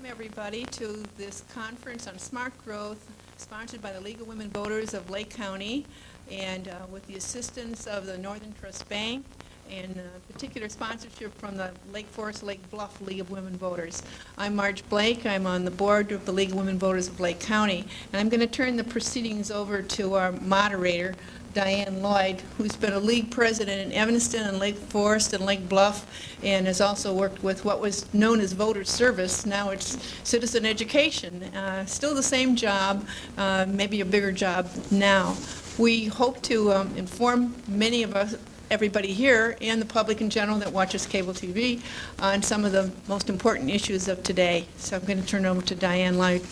everybody, to this conference on smart growth sponsored by the League of Women Voters of Lake County and with the assistance of the Northern Trust Bank and particular sponsorship from the Lake Forest Lake Bluff League of Women Voters. I'm Marge Blake. I'm on the board of the League of Women Voters of Lake County, and I'm going to turn the proceedings over to our moderator, Diane Lloyd, who's been a league president in Evanston and Lake Forest and Lake Bluff, and has also worked with what was known as voter service. Now it's citizen education. Still the same job, maybe a bigger job now. We hope to inform many of us, everybody here, and the public in general that watches cable TV on some of the most important issues of today. So I'm going to turn it over to Diane Lloyd.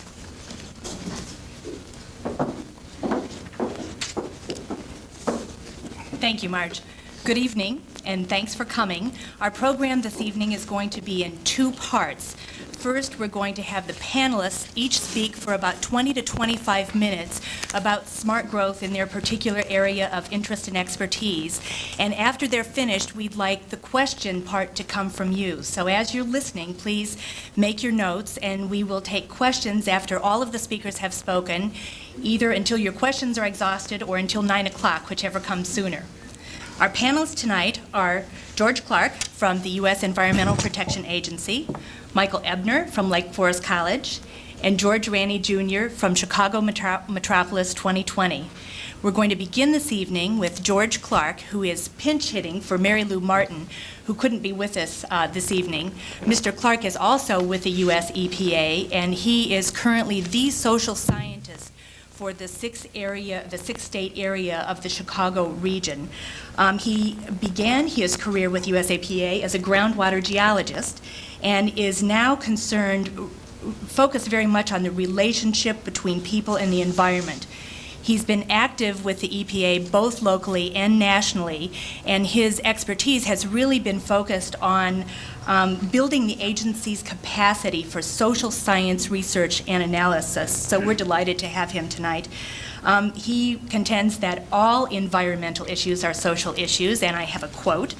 Thank you, Marge. Good evening, and thanks for coming. Our program this evening is going to be in two parts. First, we're going to have the panelists each speak for about 20 to 25 minutes about smart growth in their particular area of interest and expertise. And after they're finished, we'd like the question part to come from you. So as you're listening, please make your notes, and we will take questions after all of the speakers have spoken, either until your questions are exhausted or until 9 o'clock, whichever comes sooner. Our panelists tonight are George Clark from the U.S. Environmental Protection Agency, Michael Ebner from Lake Forest College, and George Ranney Jr. from Chicago Metropolis 2020. We're going to begin this evening with George Clark, who is pinch hitting for Mary Lou Martin, who couldn't be with us this evening. Mr. Clark is also with the U.S. EPA, and he is currently the social scientist for the six-state area of the Chicago region. He began his career with US EPA as a groundwater geologist and is now focused very much on the relationship between people and the environment. He's been active with the EPA both locally and nationally, and his expertise has really been focused on building the agency's capacity for social science research and analysis. So we're delighted to have him tonight. He contends that all environmental issues are social issues, and I have a quote: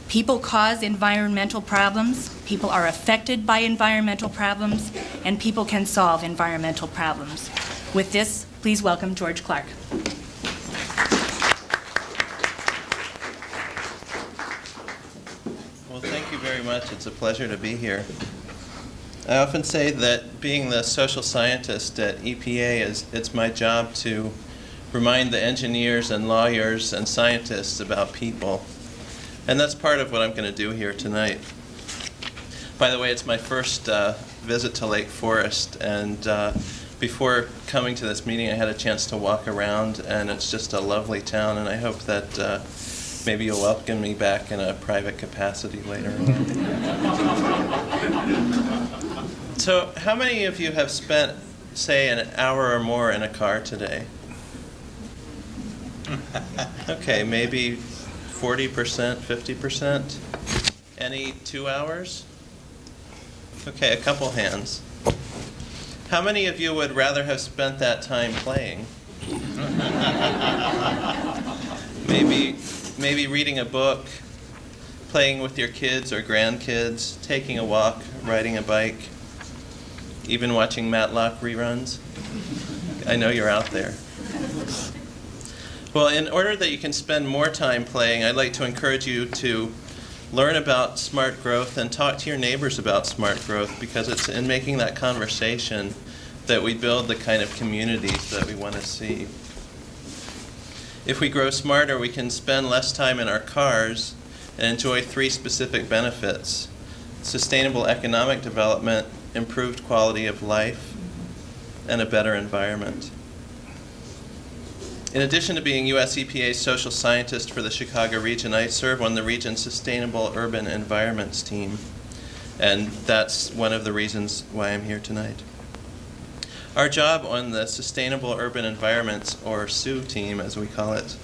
"People cause environmental problems, people are affected by environmental problems, and people can solve environmental problems." With this, please welcome George Clark. Well, thank you very much. It's a pleasure to be here. I often say that being the social scientist at EPA it's my job to remind the engineers and lawyers and scientists about people. And that's part of what I'm going to do here tonight. By the way, it's my first visit to Lake Forest, and before coming to this meeting I had a chance to walk around, and it's just a lovely town, and I hope that maybe you'll welcome me back in a private capacity later on. So how many of you have spent, say, an hour or more in a car today? Okay, maybe 40%, 50%? Any 2 hours? Okay, a couple hands. How many of you would rather have spent that time playing? Maybe reading a book, playing with your kids or grandkids, taking a walk, riding a bike, even watching Matlock reruns. I know you're out there. Well, in order that you can spend more time playing, I'd like to encourage you to learn about smart growth and talk to your neighbors about smart growth, because it's in making that conversation that we build the kind of communities that we want to see. If we grow smarter, we can spend less time in our cars and enjoy 3 specific benefits: sustainable economic development, improved quality of life, and a better environment. In addition to being US EPA's social scientist for the Chicago region, I serve on the region's Sustainable Urban Environments team, and that's one of the reasons why I'm here tonight. Our job on the Sustainable Urban Environments, or SUE team as we call it,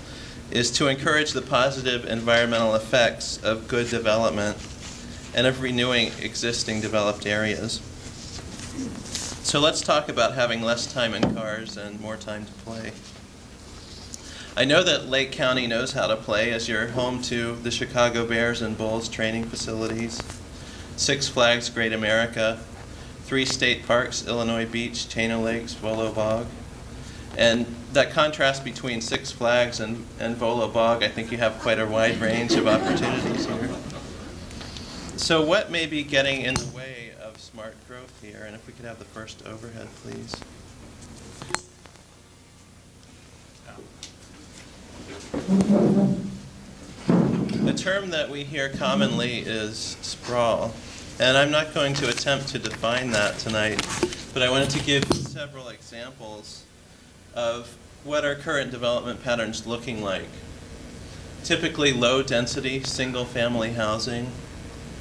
is to encourage the positive environmental effects of good development and of renewing existing developed areas. So let's talk about having less time in cars and more time to play. I know that Lake County knows how to play, as you're home to the Chicago Bears and Bulls training facilities, Six Flags Great America, 3 state parks, Illinois Beach, Chano Lakes, Volo Bog. And that contrast between Six Flags and Volo Bog, I think you have quite a wide range of opportunities here. So what may be getting in the way of smart growth here? And if we could have the first overhead, please. The term that we hear commonly is sprawl. And I'm not going to attempt to define that tonight, but I wanted to give several examples of what our current development patterns looking like. Typically low density, single-family housing,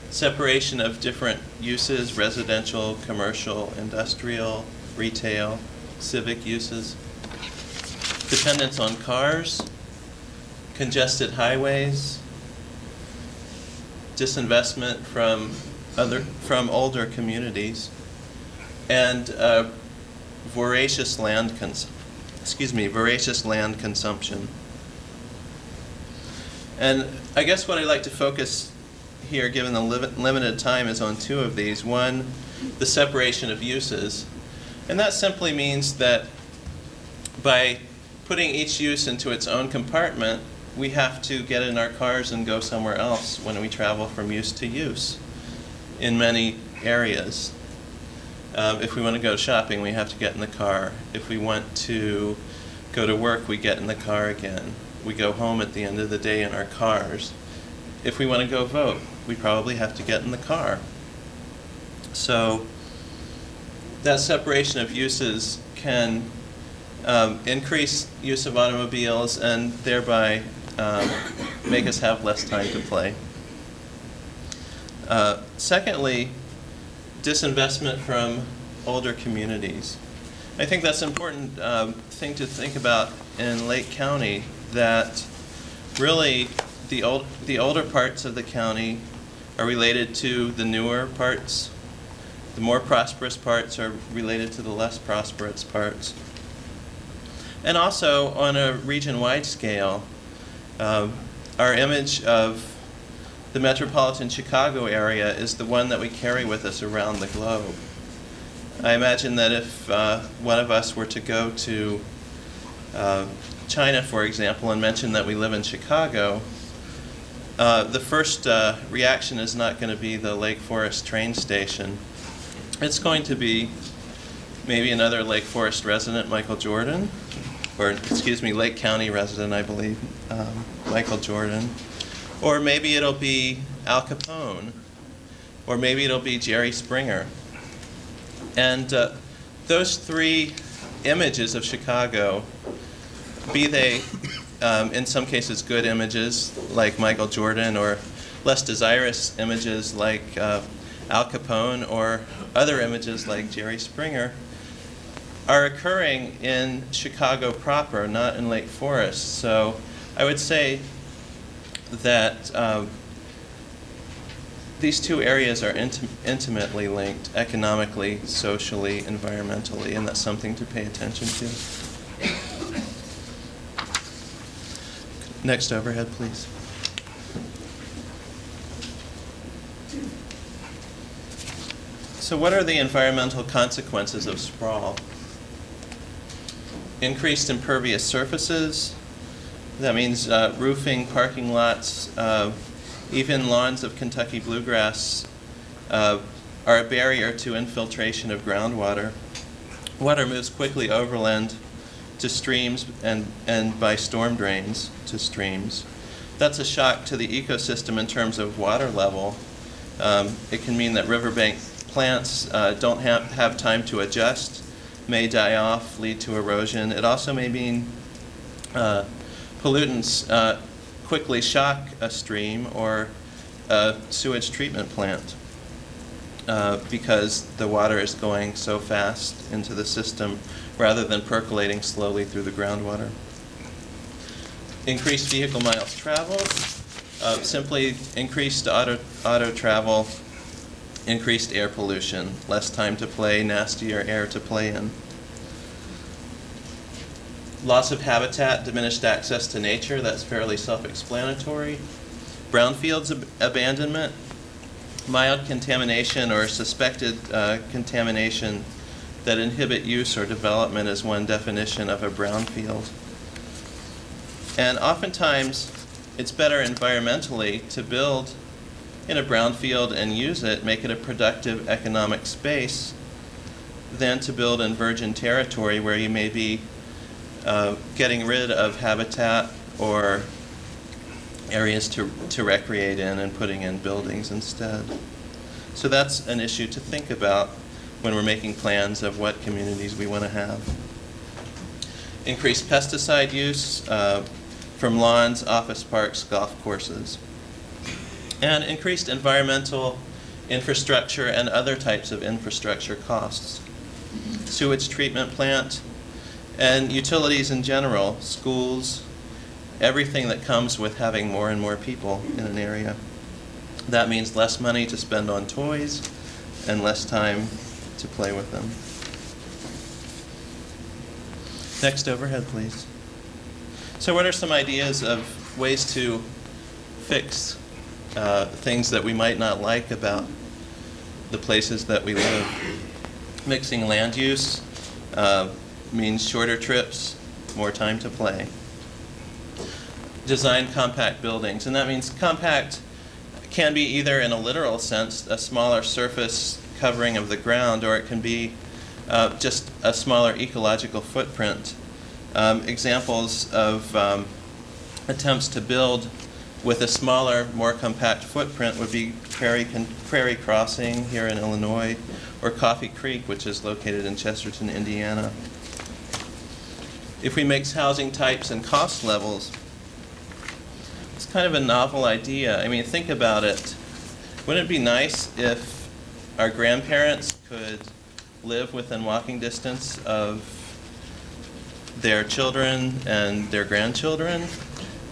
separation of different uses, residential, commercial, industrial, retail, civic uses, dependence on cars, congested highways, disinvestment from older communities, and voracious land consumption. And I guess what I'd like to focus here, given the limited time, is on 2 of these. One, the separation of uses. And that simply means that by putting each use into its own compartment, we have to get in our cars and go somewhere else when we travel from use to use in many areas. If we want to go shopping, we have to get in the car. If we want to go to work, we get in the car again. We go home at the end of the day in our cars. If we want to go vote, we probably have to get in the car. So that separation of uses can increase use of automobiles and thereby make us have less time to play. Secondly, disinvestment from older communities. I think that's an important thing to think about in Lake County, that really the older parts of the county are related to the newer parts. The more prosperous parts are related to the less prosperous parts. And also, on a region-wide scale, our image of the metropolitan Chicago area is the one that we carry with us around the globe. I imagine that if one of us were to go to China, for example, and mention that we live in Chicago, the first reaction is not going to be the Lake Forest train station. It's going to be maybe another Lake Forest resident, Michael Jordan, or excuse me, Lake County resident, I believe, Michael Jordan. Or maybe it'll be Al Capone, or maybe it'll be Jerry Springer. And those 3 images of Chicago, be they in some cases good images like Michael Jordan, or less desirous images like Al Capone, or other images like Jerry Springer, are occurring in Chicago proper, not in Lake Forest. So I would say that these 2 areas are intimately linked economically, socially, environmentally, and that's something to pay attention to. Next overhead, please. So what are the environmental consequences of sprawl? Increased impervious surfaces. That means roofing, parking lots, even lawns of Kentucky bluegrass are a barrier to infiltration of groundwater. Water moves quickly overland to streams and by storm drains to streams. That's a shock to the ecosystem in terms of water level. It can mean that riverbank plants don't have time to adjust, may die off, lead to erosion. It also may mean pollutants quickly shock a stream or a sewage treatment plant because the water is going so fast into the system rather than percolating slowly through the groundwater. Increased vehicle miles traveled, simply increased auto travel, increased air pollution, less time to play, nastier air to play in. Loss of habitat, diminished access to nature, that's fairly self-explanatory. Brownfields abandonment, mild contamination or suspected contamination that inhibit use or development is one definition of a brownfield. And oftentimes, it's better environmentally to build in a brownfield and use it, make it a productive economic space, than to build in virgin territory where you may be getting rid of habitat or areas to recreate in and putting in buildings instead. So that's an issue to think about when we're making plans of what communities we want to have. Increased pesticide use from lawns, office parks, golf courses. And increased environmental infrastructure and other types of infrastructure costs. Sewage treatment plant and utilities in general, schools, everything that comes with having more and more people in an area. That means less money to spend on toys and less time to play with them. Next overhead, please. So what are some ideas of ways to fix things that we might not like about the places that we live? Mixing land use means shorter trips, more time to play. Design compact buildings, and that means compact can be either in a literal sense, a smaller surface covering of the ground, or it can be just a smaller ecological footprint. Examples of attempts to build with a smaller, more compact footprint would be Prairie Crossing here in Illinois, or Coffee Creek, which is located in Chesterton, Indiana. If we mix housing types and cost levels, it's kind of a novel idea. I mean, think about it. Wouldn't it be nice if our grandparents could live within walking distance of their children and their grandchildren?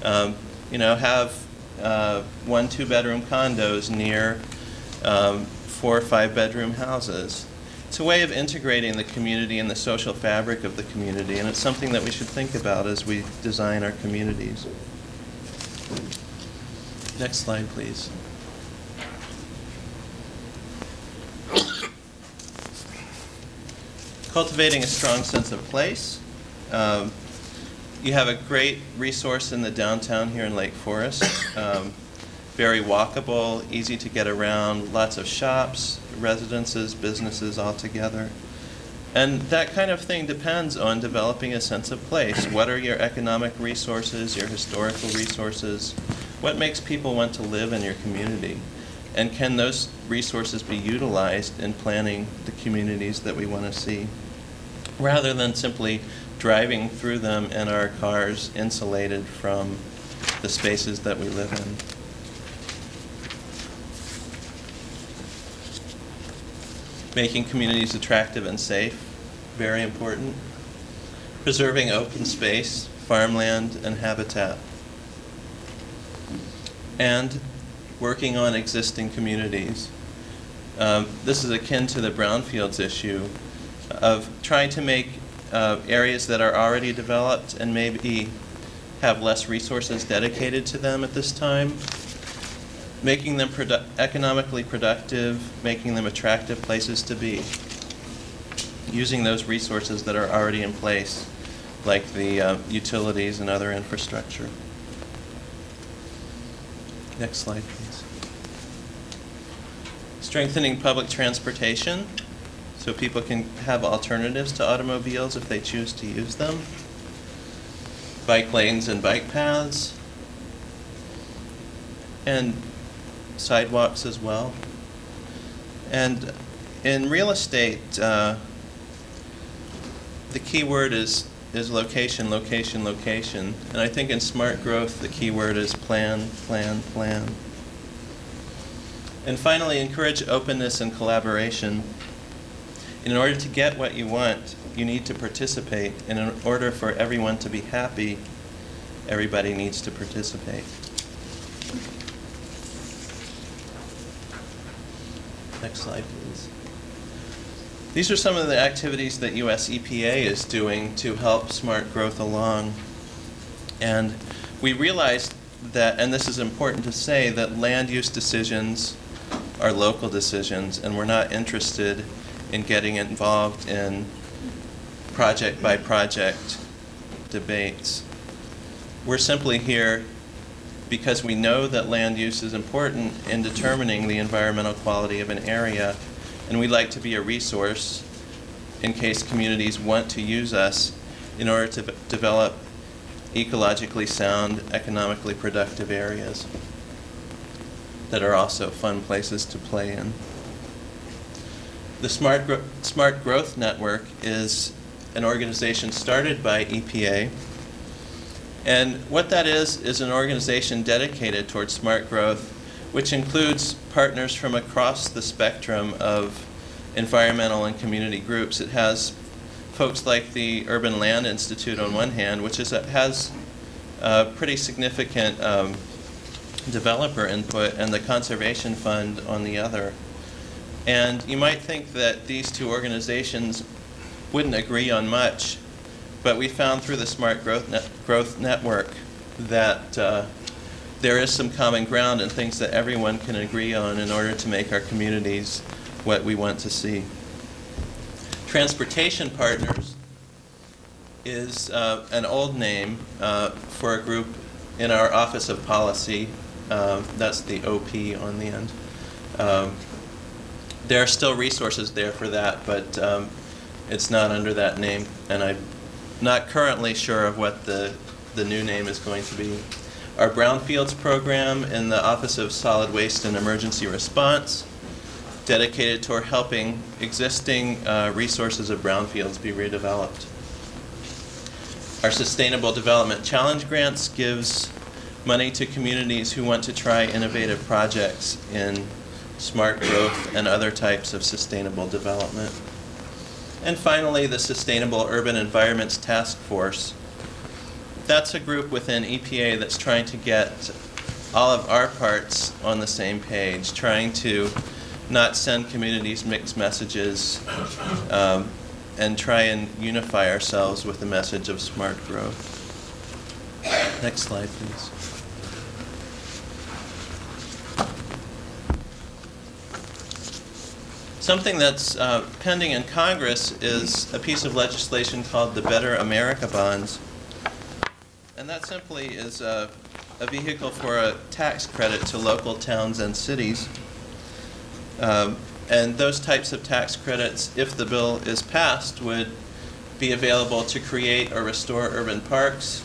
Have 1 2-bedroom condos near 4 or 5-bedroom houses. It's a way of integrating the community and the social fabric of the community, and it's something that we should think about as we design our communities. Next slide, please. Cultivating a strong sense of place. You have a great resource in the downtown here in Lake Forest. Very walkable, easy to get around, lots of shops, residences, businesses all together. And that kind of thing depends on developing a sense of place. What are your economic resources, your historical resources? What makes people want to live in your community? And can those resources be utilized in planning the communities that we want to see, rather than simply driving through them in our cars insulated from the spaces that we live in? Making communities attractive and safe, very important. Preserving open space, farmland, and habitat. And working on existing communities. This is akin to the brownfields issue of trying to make areas that are already developed and maybe have less resources dedicated to them at this time, making them economically productive, making them attractive places to be, using those resources that are already in place, like the utilities and other infrastructure. Next slide, please. Strengthening public transportation, so people can have alternatives to automobiles if they choose to use them. Bike lanes and bike paths, and sidewalks as well. And in real estate, the key word is location, location, location. And I think in smart growth, the key word is plan, plan, plan. And finally, encourage openness and collaboration. In order to get what you want, you need to participate. And in order for everyone to be happy, everybody needs to participate. Next slide, please. These are some of the activities that US EPA is doing to help smart growth along. And we realized that, and this is important to say, that land use decisions our local decisions, and we're not interested in getting involved in project-by-project debates. We're simply here because we know that land use is important in determining the environmental quality of an area, and we'd like to be a resource in case communities want to use us in order to develop ecologically sound, economically productive areas that are also fun places to play in. The Smart Growth Network is an organization started by EPA, and what that is an organization dedicated towards smart growth, which includes partners from across the spectrum of environmental and community groups. It has folks like the Urban Land Institute on one hand, which has pretty significant developer input, and the Conservation Fund on the other. And you might think that these two organizations wouldn't agree on much, but we found through the Smart Growth Network that there is some common ground and things that everyone can agree on in order to make our communities what we want to see. Transportation Partners is an old name for a group in our Office of Policy. That's the OP on the end. There are still resources there for that, but it's not under that name, and I'm not currently sure of what the new name is going to be. Our Brownfields program in the Office of Solid Waste and Emergency Response, dedicated toward helping existing resources of brownfields be redeveloped. Our Sustainable Development Challenge Grants gives money to communities who want to try innovative projects in smart growth and other types of sustainable development. And finally, the Sustainable Urban Environments Task Force. That's a group within EPA that's trying to get all of our parts on the same page, trying to not send communities mixed messages, and try and unify ourselves with the message of smart growth. Next slide, please. Something that's pending in Congress is a piece of legislation called the Better America Bonds. And that simply is a vehicle for a tax credit to local towns and cities. And those types of tax credits, if the bill is passed, would be available to create or restore urban parks,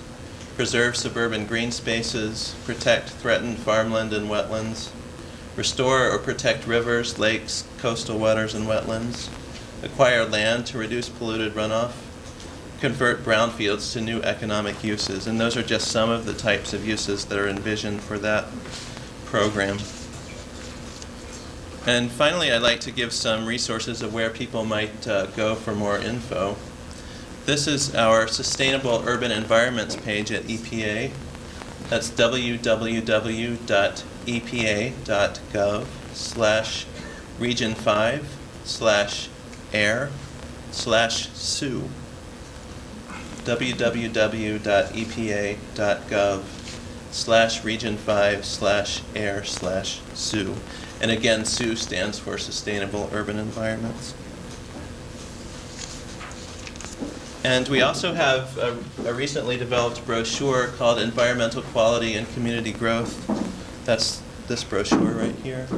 preserve suburban green spaces, protect threatened farmland and wetlands, restore or protect rivers, lakes, coastal waters, and wetlands, acquire land to reduce polluted runoff, convert brownfields to new economic uses. And those are just some of the types of uses that are envisioned for that program. And finally, I'd like to give some resources of where people might go for more info. This is our Sustainable Urban Environments page at EPA. That's www.epa.gov/region5/air/SUE. www.epa.gov/region5/air/SUE. And again, SUE stands for Sustainable Urban Environments. And we also have a recently developed brochure called Environmental Quality and Community Growth. That's this brochure right here.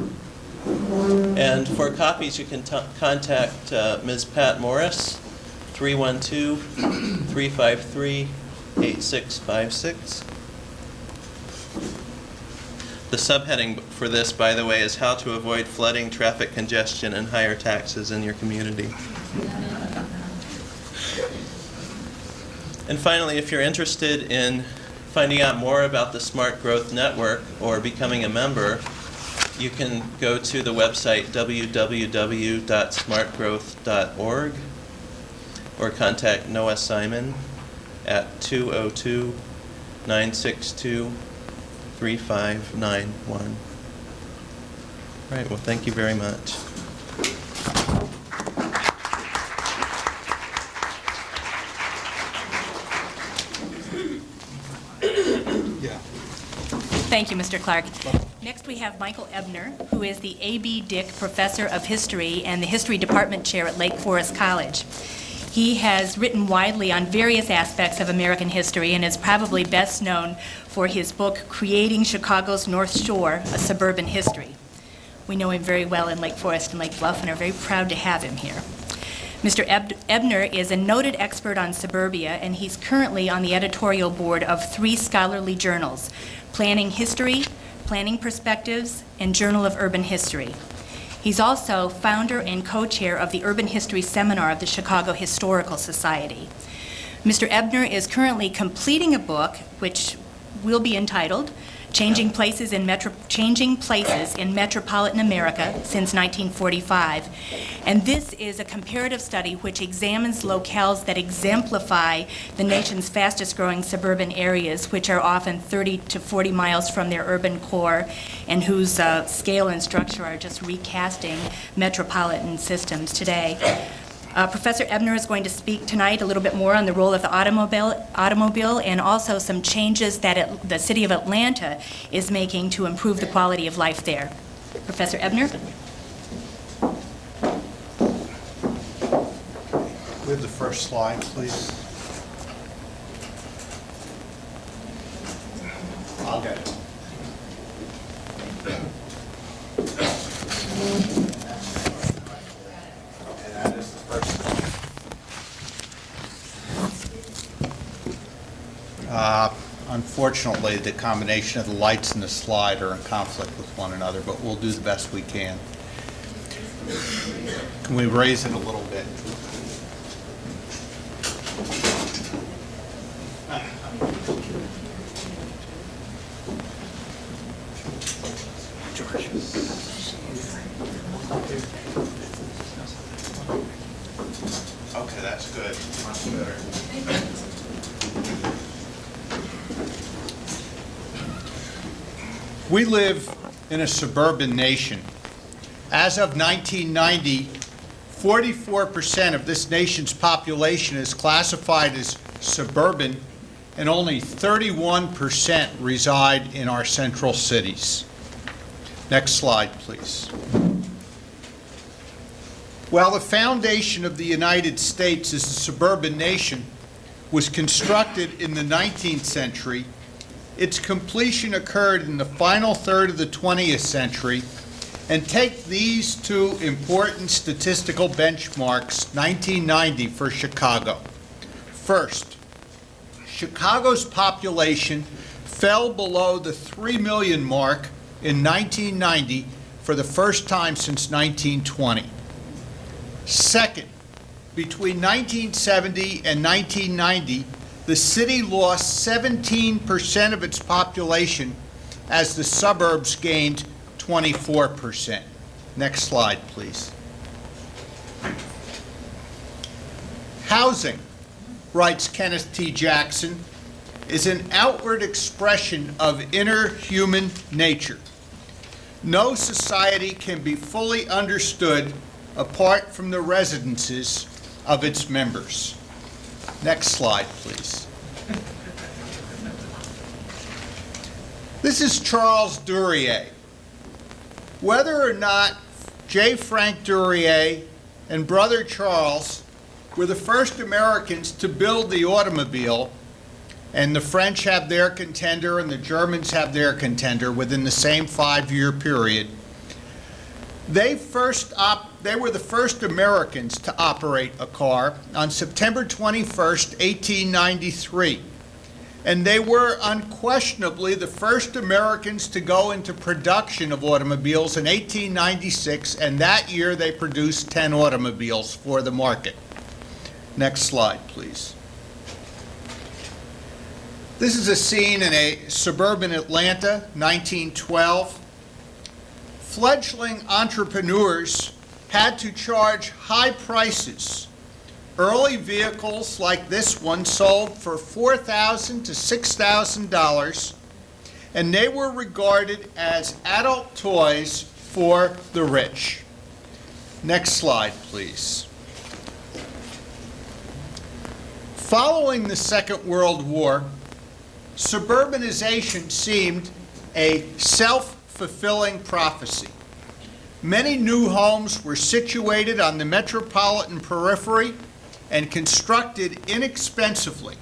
And for copies, you can contact Ms. Pat Morris, 312-353-8656. The subheading for this, by the way, is how to avoid flooding, traffic congestion, and higher taxes in your community. And finally, if you're interested in finding out more about the Smart Growth Network or becoming a member, you can go to the website www.smartgrowth.org or contact Noah Simon at 202-962-3591. All right, well, thank you very much. Thank you, Mr. Clark. Next, we have Michael Ebner, who is the A.B. Dick Professor of History and the History Department Chair at Lake Forest College. He has written widely on various aspects of American history and is probably best known for his book, Creating Chicago's North Shore, A Suburban History. We know him very well in Lake Forest and Lake Bluff and are very proud to have him here. Mr. Ebner is a noted expert on suburbia, and he's currently on the editorial board of 3 scholarly journals, Planning History, Planning Perspectives, and Journal of Urban History. He's also founder and co-chair of the Urban History Seminar of the Chicago Historical Society. Mr. Ebner is currently completing a book which will be entitled Changing Places in Metropolitan America Since 1945. And this is a comparative study which examines locales that exemplify the nation's fastest growing suburban areas, which are often 30 to 40 miles from their urban core and whose scale and structure are just recasting metropolitan systems today. Professor Ebner is going to speak tonight a little bit more on the role of the automobile and also some changes that the city of Atlanta is making to improve the quality of life there. Professor Ebner? We have the first slide, please. I'll get it. That is the first slide. Unfortunately, the combination of the lights and the slide are in conflict with one another, but we'll do the best we can. Can we raise it a little bit? Okay, that's good. Much better. We live in a suburban nation. As of 1990, 44% of this nation's population is classified as suburban, and only 31% reside in our central cities. Next slide, please. While the foundation of the United States as a suburban nation was constructed in the 19th century, its completion occurred in the final third of the 20th century. And take these 2 important statistical benchmarks, 1990 for Chicago. First, Chicago's population fell below the 3 million mark in 1990 for the first time since 1920. Second, between 1970 and 1990, the city lost 17% of its population as the suburbs gained 24%. Next slide, please. Housing, writes Kenneth T. Jackson, is an outward expression of inner human nature. No society can be fully understood apart from the residences of its members. Next slide, please. This is Charles Duryea. Whether or not J. Frank Duryea and brother Charles were the first Americans to build the automobile, and the French have their contender and the Germans have their contender within the same 5-year period, they were the first Americans to operate a car on September 21st, 1893. And they were unquestionably the first Americans to go into production of automobiles in 1896, and that year they produced 10 automobiles for the market. Next slide, please. This is a scene in a suburban Atlanta, 1912. Fledgling entrepreneurs had to charge high prices. Early vehicles like this one sold for $4,000 to $6,000, and they were regarded as adult toys for the rich. Next slide, please. Following the Second World War, suburbanization seemed a self-fulfilling self-fulfilling prophecy. Many new homes were situated on the metropolitan periphery and constructed inexpensively.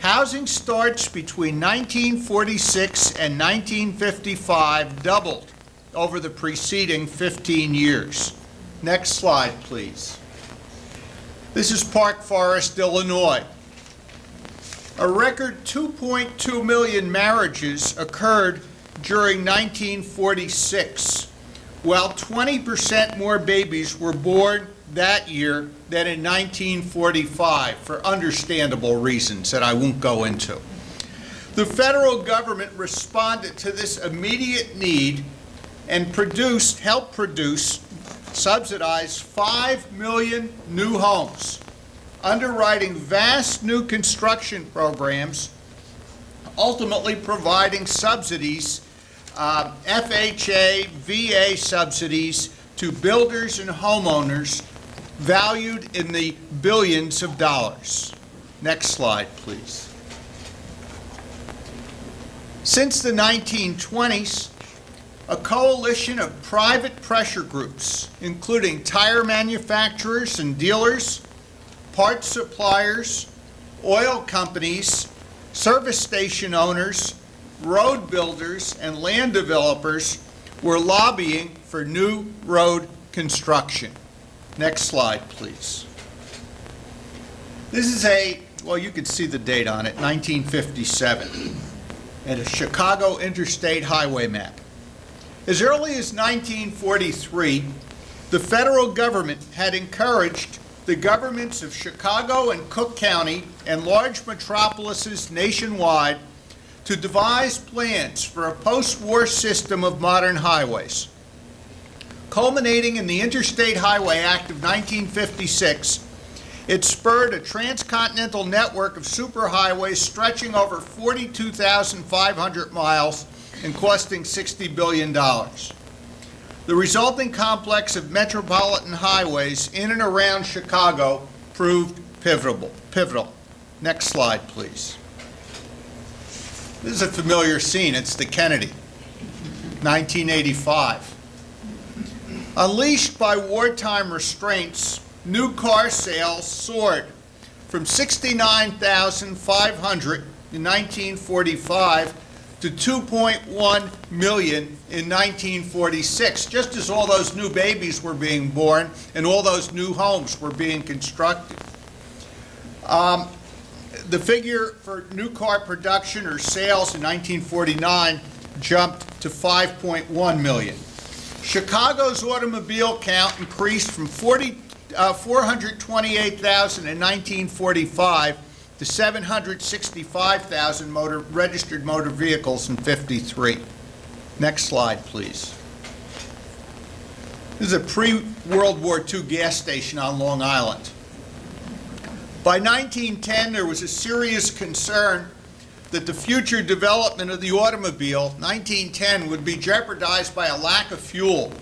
Housing starts between 1946 and 1955 doubled over the preceding 15 years. Next slide, please. This is Park Forest, Illinois. A record 2.2 million marriages occurred during 1946, while 20% more babies were born that year than in 1945, for understandable reasons that I won't go into. The federal government responded to this immediate need and helped produce, subsidize 5 million new homes, underwriting vast new construction programs, ultimately providing subsidies, FHA, VA subsidies to builders and homeowners valued in the billions of dollars. Next slide, please. Since the 1920s, a coalition of private pressure groups, including tire manufacturers and dealers, parts suppliers, oil companies, service station owners, road builders, and land developers, were lobbying for new road construction. Next slide, please. This is you can see the date on it, 1957, and a Chicago interstate highway map. As early as 1943, the federal government had encouraged the governments of Chicago and Cook County and large metropolises nationwide to devise plans for a post-war system of modern highways. Culminating in the Interstate Highway Act of 1956, it spurred a transcontinental network of superhighways stretching over 42,500 miles and costing $60 billion. The resulting complex of metropolitan highways in and around Chicago proved pivotal. Next slide, please. This is a familiar scene. It's the Kennedy, 1985. Unleashed by wartime restraints, new car sales soared from 69,500 in 1945 to 2.1 million in 1946, just as all those new babies were being born and all those new homes were being constructed. The figure for new car production or sales in 1949 jumped to 5.1 million. Chicago's automobile count increased from 428,000 in 1945 to 765,000 registered motor vehicles in '53. Next slide, please. This is a pre-World War II gas station on Long Island. By 1910, there was a serious concern that the future development of the automobile, 1910, would be jeopardized by a lack of fuel.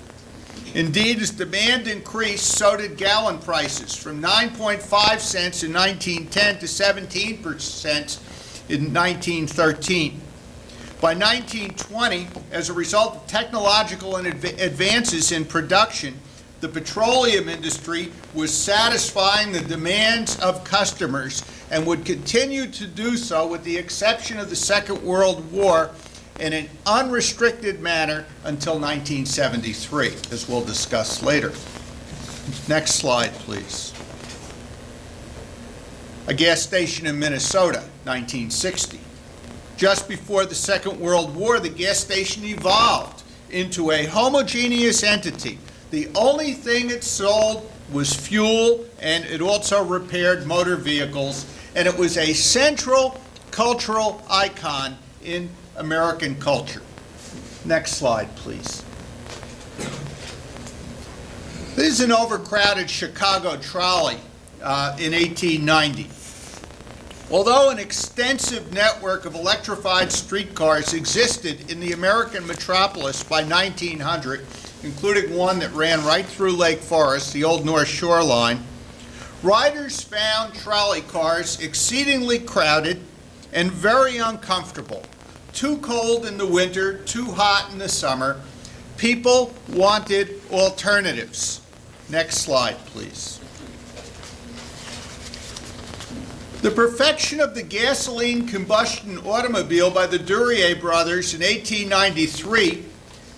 Indeed, as demand increased, so did gallon prices, from 9.5 cents in 1910 to 17 cents in 1913. By 1920, as a result of technological advances in production, the petroleum industry was satisfying the demands of customers and would continue to do so, with the exception of the Second World War, in an unrestricted manner until 1973, as we'll discuss later. Next slide, please. A gas station in Minnesota, 1960. Just before the Second World War, the gas station evolved into a homogeneous entity. The only thing it sold was fuel, and it also repaired motor vehicles, and it was a central cultural icon in American culture. Next slide, please. This is an overcrowded Chicago trolley in 1890. Although an extensive network of electrified streetcars existed in the American metropolis by 1900, including one that ran right through Lake Forest, the old North Shore Line, riders found trolley cars exceedingly crowded and very uncomfortable, too cold in the winter, too hot in the summer. People wanted alternatives. Next slide, please. The perfection of the gasoline combustion automobile by the Duryea brothers in 1893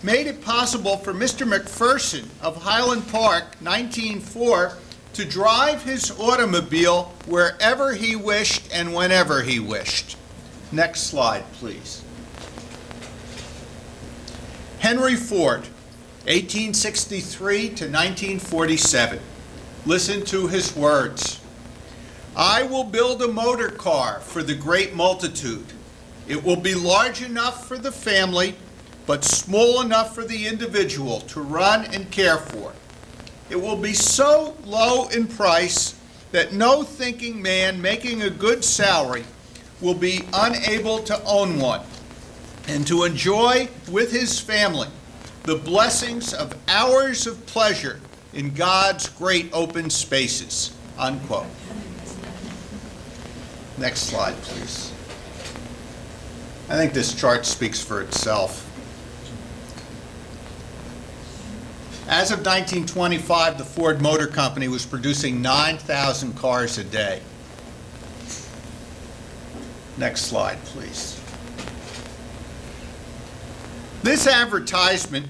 made it possible for Mr. McPherson of Highland Park, 1904, to drive his automobile wherever he wished and whenever he wished. Next slide, please. Henry Ford, 1863 to 1947. Listen to his words. I will build a motor car for the great multitude. It will be large enough for the family, but small enough for the individual to run and care for. It will be so low in price that no thinking man making a good salary will be unable to own one and to enjoy with his family the blessings of hours of pleasure in God's great open spaces, unquote. Next slide, please. I think this chart speaks for itself. As of 1925, the Ford Motor Company was producing 9,000 cars a day. Next slide, please. This advertisement,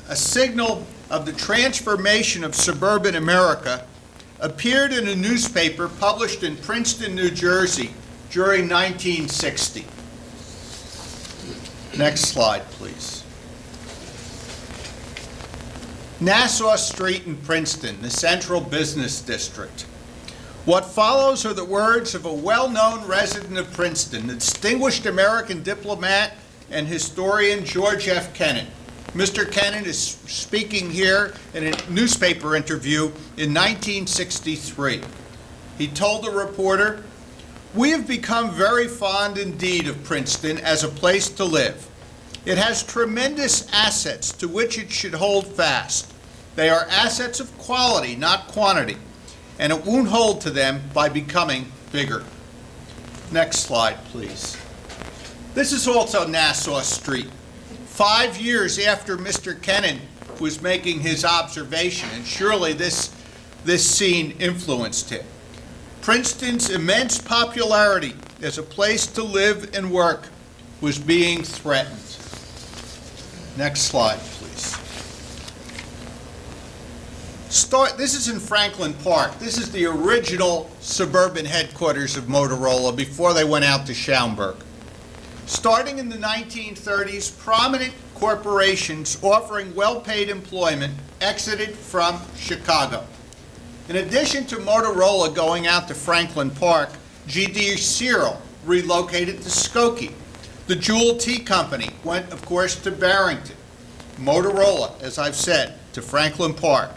a signal of the transformation of suburban America, appeared in a newspaper published in Princeton, New Jersey during 1960. Next slide, please. Nassau Street in Princeton, the central business district. What follows are the words of a well-known resident of Princeton, the distinguished American diplomat and historian George F. Kennan. Mr. Kennan is speaking here in a newspaper interview in 1963. He told the reporter, "We have become very fond indeed of Princeton as a place to live. It has tremendous assets to which it should hold fast. They are assets of quality, not quantity, and it won't hold to them by becoming bigger." Next slide, please. This is also Nassau Street. 5 years after Mr. Kennan was making his observation, and surely this scene influenced him. Princeton's immense popularity as a place to live and work was being threatened. Next slide, please. This is in Franklin Park. This is the original suburban headquarters of Motorola before they went out to Schaumburg. Starting in the 1930s, prominent corporations offering well-paid employment exited from Chicago. In addition to Motorola going out to Franklin Park, G.D. Searle relocated to Skokie. The Jewel Tea Company went, of course, to Barrington. Motorola, as I've said, to Franklin Park,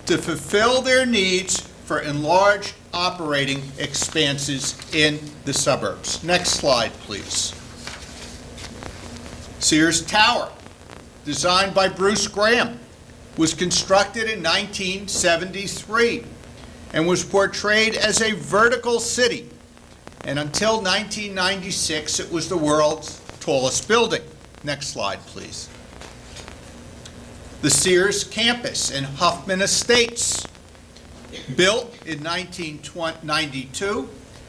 to fulfill their needs for enlarged operating expanses in the suburbs. Next slide, please. Sears Tower, designed by Bruce Graham, was constructed in 1973 and was portrayed as a vertical city. And until 1996, it was the world's tallest building. Next slide, please. The Sears campus in Huffman Estates, built in 1992,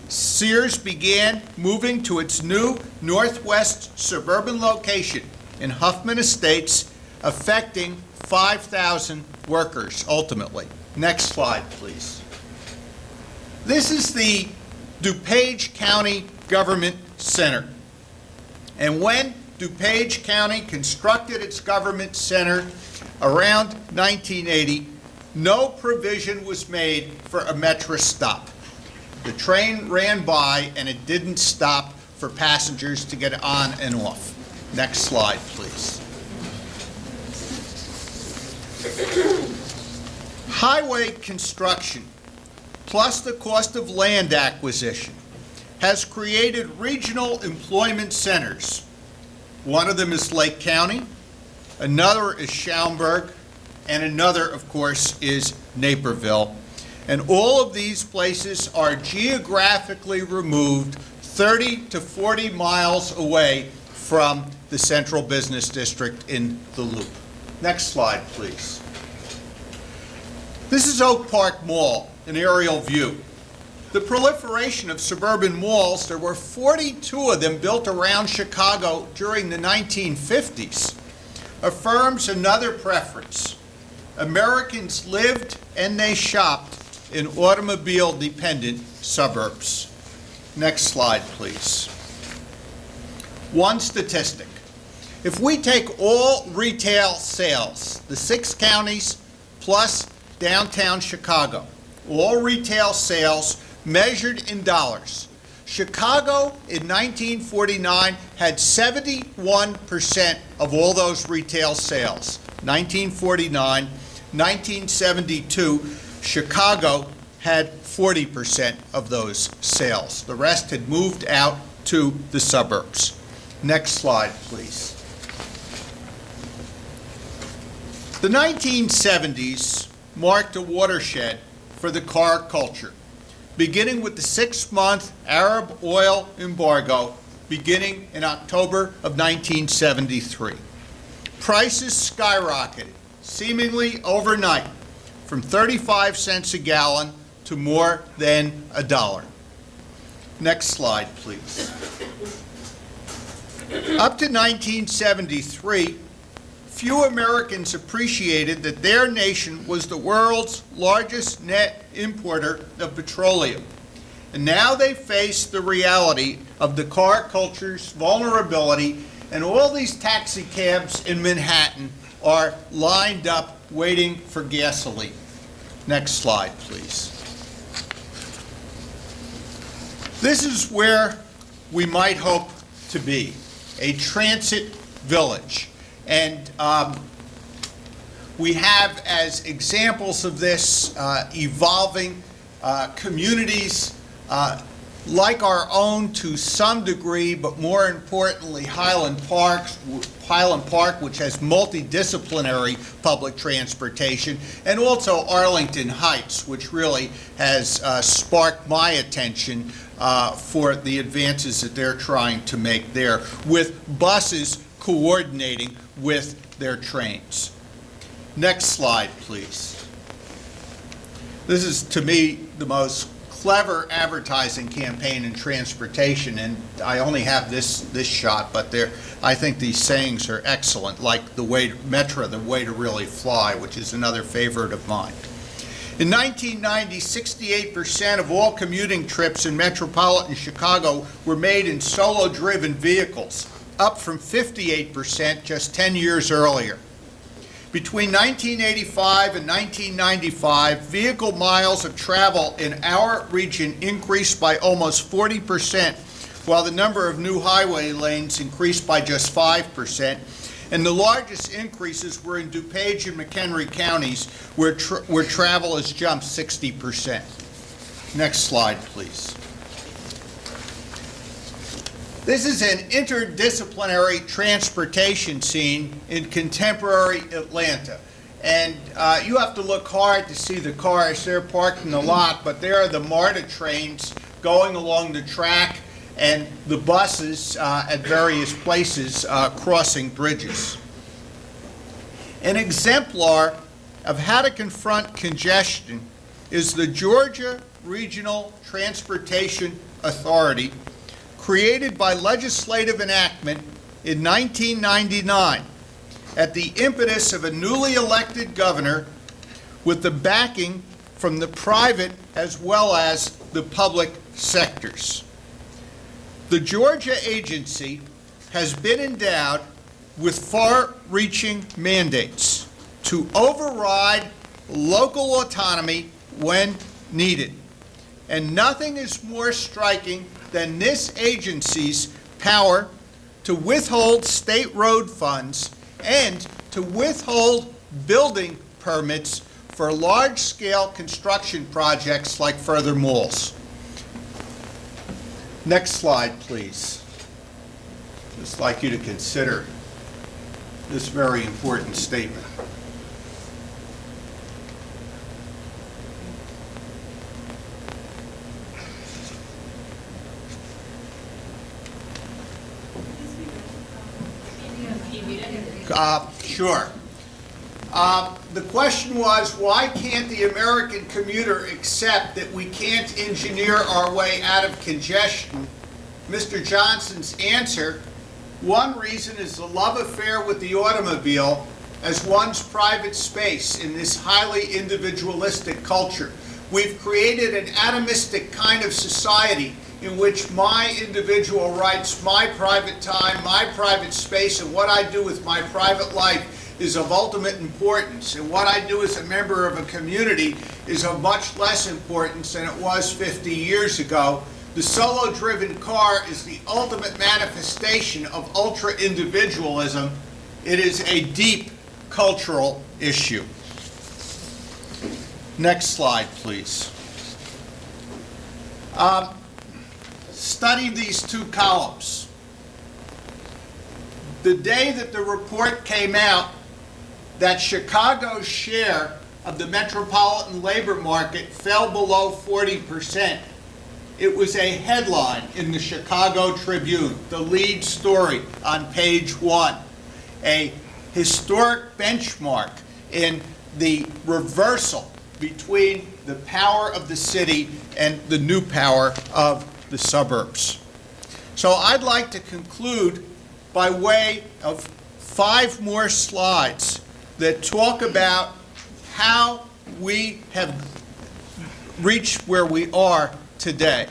Sears began moving to its new northwest suburban location in Huffman Estates, affecting 5,000 workers ultimately. Next slide, please. This is the DuPage County Government Center. And when DuPage County constructed its government center around 1980, no provision was made for a metro stop. The train ran by and it didn't stop for passengers to get on and off. Next slide, please. Highway construction, plus the cost of land acquisition, has created regional employment centers. One of them is Lake County, another is Schaumburg, and another, of course, is Naperville. And all of these places are geographically removed 30 to 40 miles away from the central business district in the Loop. Next slide, please. This is Oak Park Mall, an aerial view. The proliferation of suburban malls, there were 42 of them built around Chicago during the 1950s, affirms another preference. Americans lived and they shopped in automobile-dependent suburbs. Next slide, please. One statistic. If we take all retail sales, the 6 counties plus downtown Chicago, all retail sales measured in dollars, Chicago in 1949 had 71% of all those retail sales. 1949, 1972, Chicago had 40% of those sales. The rest had moved out to the suburbs. Next slide, please. The 1970s marked a watershed for the car culture, beginning with the 6-month Arab oil embargo beginning in October of 1973. Prices skyrocketed, seemingly overnight, from 35 cents a gallon to more than $1. Next slide, please. Up to 1973, few Americans appreciated that their nation was the world's largest net importer of petroleum. And now they face the reality of the car culture's vulnerability, and all these taxi cabs in Manhattan are lined up waiting for gasoline. Next slide, please. This is where we might hope to be, a transit village. And we have as examples of this evolving communities like our own to some degree, but more importantly, Highland Park, which has multidisciplinary public transportation, and also Arlington Heights, which really has sparked my attention for the advances that they're trying to make there, with buses coordinating with their trains. Next slide, please. This is, to me, the most clever advertising campaign in transportation, and I only have this shot, but I think these sayings are excellent, like the way Metra, the way to really fly, which is another favorite of mine. In 1990, 68% of all commuting trips in metropolitan Chicago were made in solo-driven vehicles, up from 58% just 10 years earlier. Between 1985 and 1995, vehicle miles of travel in our region increased by almost 40%, while the number of new highway lanes increased by just 5%. And the largest increases were in DuPage and McHenry counties, where travel has jumped 60%. Next slide, please. This is an interdisciplinary transportation scene in contemporary Atlanta. And you have to look hard to see the cars. They're parked in the lot, but there are the MARTA trains going along the track and the buses at various places crossing bridges. An exemplar of how to confront congestion is the Georgia Regional Transportation Authority, created by legislative enactment in 1999 at the impetus of a newly elected governor, with the backing from the private as well as the public sectors. The Georgia agency has been endowed with far-reaching mandates to override local autonomy when needed. And nothing is more striking than this agency's power to withhold state road funds and to withhold building permits for large-scale construction projects like further malls. Next slide, please. I'd just like you to consider this very important statement. Sure. The question was, why can't the American commuter accept that we can't engineer our way out of congestion? Mr. Johnson's answer, one reason is the love affair with the automobile as one's private space in this highly individualistic culture. We've created an atomistic kind of society in which my individual rights, my private time, my private space, and what I do with my private life is of ultimate importance. And what I do as a member of a community is of much less importance than it was 50 years ago. The solo-driven car is the ultimate manifestation of ultra-individualism. It is a deep cultural issue. Next slide, please. Study these two columns. The day that the report came out that Chicago's share of the metropolitan labor market fell below 40%, it was a headline in the Chicago Tribune, the lead story on page 1, a historic benchmark in the reversal between the power of the city and the new power of the suburbs. So I'd like to conclude by way of 5 more slides that talk about how we have reached where we are today.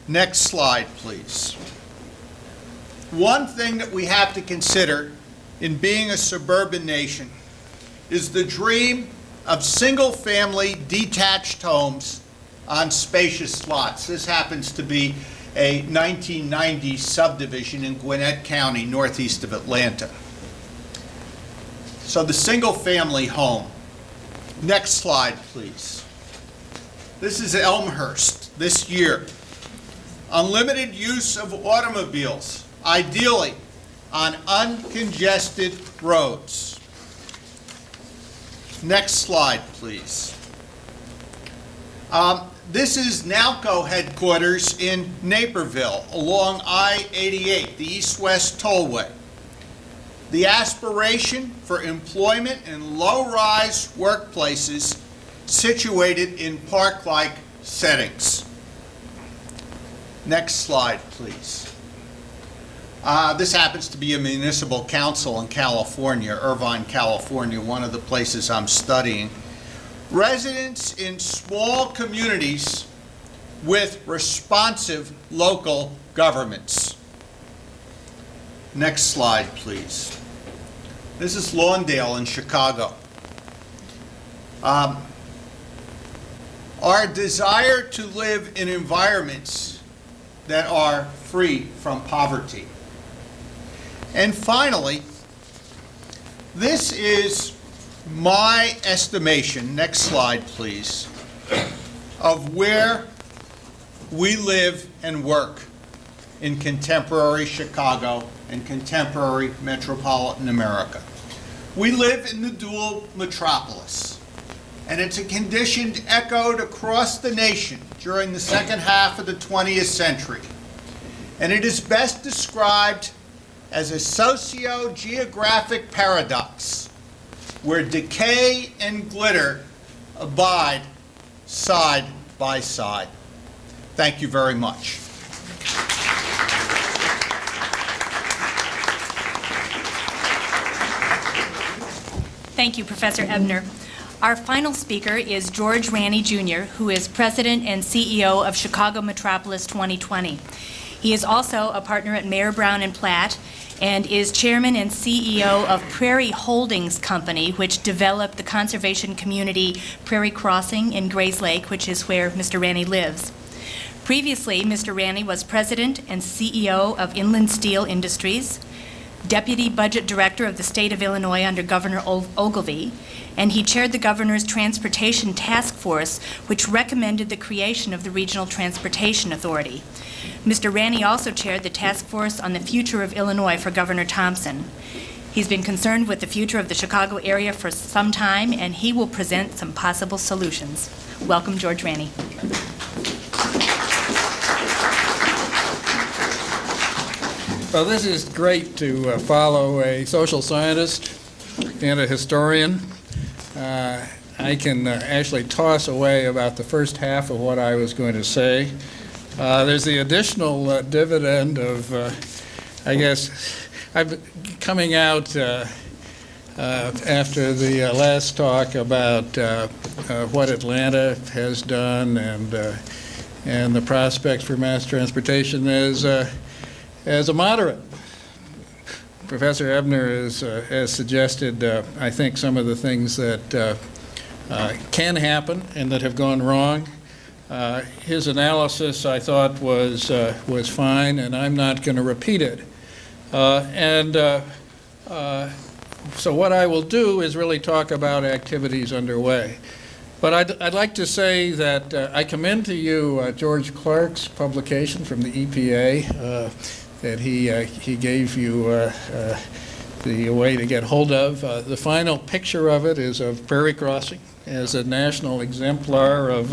Next slide, please. One thing that we have to consider in being a suburban nation is the dream of single-family detached homes on spacious lots. This happens to be a 1990s subdivision in Gwinnett County, northeast of Atlanta. So the single-family home. Next slide, please. This is Elmhurst this year. Unlimited use of automobiles, ideally on uncongested roads. Next slide, please. This is Nalco headquarters in Naperville along I-88, the east-west tollway. The aspiration for employment in low-rise workplaces situated in park-like settings. Next slide, please. This happens to be a municipal council in California, Irvine, California, one of the places I'm studying. Residents in small communities with responsive local governments. Next slide, please. This is Lawndale in Chicago. Our desire to live in environments that are free from poverty. And finally, this is my estimation, next slide please, of where we live and work in contemporary Chicago and contemporary metropolitan America. We live in the dual metropolis, and it's a condition echoed across the nation during the second half of the 20th century. And it is best described as a socio-geographic paradox where decay and glitter abide side by side. Thank you very much. Thank you, Professor Ebner. Our final speaker is George Ranney, Jr., who is President and CEO of Chicago Metropolis 2020. He is also a partner at Mayer Brown & Platt and is chairman and CEO of Prairie Holdings Company, which developed the conservation community Prairie Crossing in Grays Lake, which is where Mr. Ranney lives. Previously, Mr. Ranney was president and CEO of Inland Steel Industries, deputy budget director of the state of Illinois under Governor Ogilvie, and he chaired the governor's transportation task force, which recommended the creation of the Regional Transportation Authority. Mr. Ranney also chaired the task force on the future of Illinois for Governor Thompson. He's been concerned with the future of the Chicago area for some time, and he will present some possible solutions. Welcome, George Ranney. Well, this is great to follow a social scientist and a historian. I can actually toss away about the first half of what I was going to say. There's the additional dividend of, I guess, I'm coming out after the last talk about what Atlanta has done and the prospects for mass transportation as a moderate. Professor Ebner has suggested, I think, some of the things that can happen and that have gone wrong. His analysis, I thought, was fine, and I'm not going to repeat it. So what I will do is really talk about activities underway. But I'd like to say that I commend to you George Clark's publication from the EPA that he gave you the way to get hold of. The final picture of it is of Prairie Crossing as a national exemplar of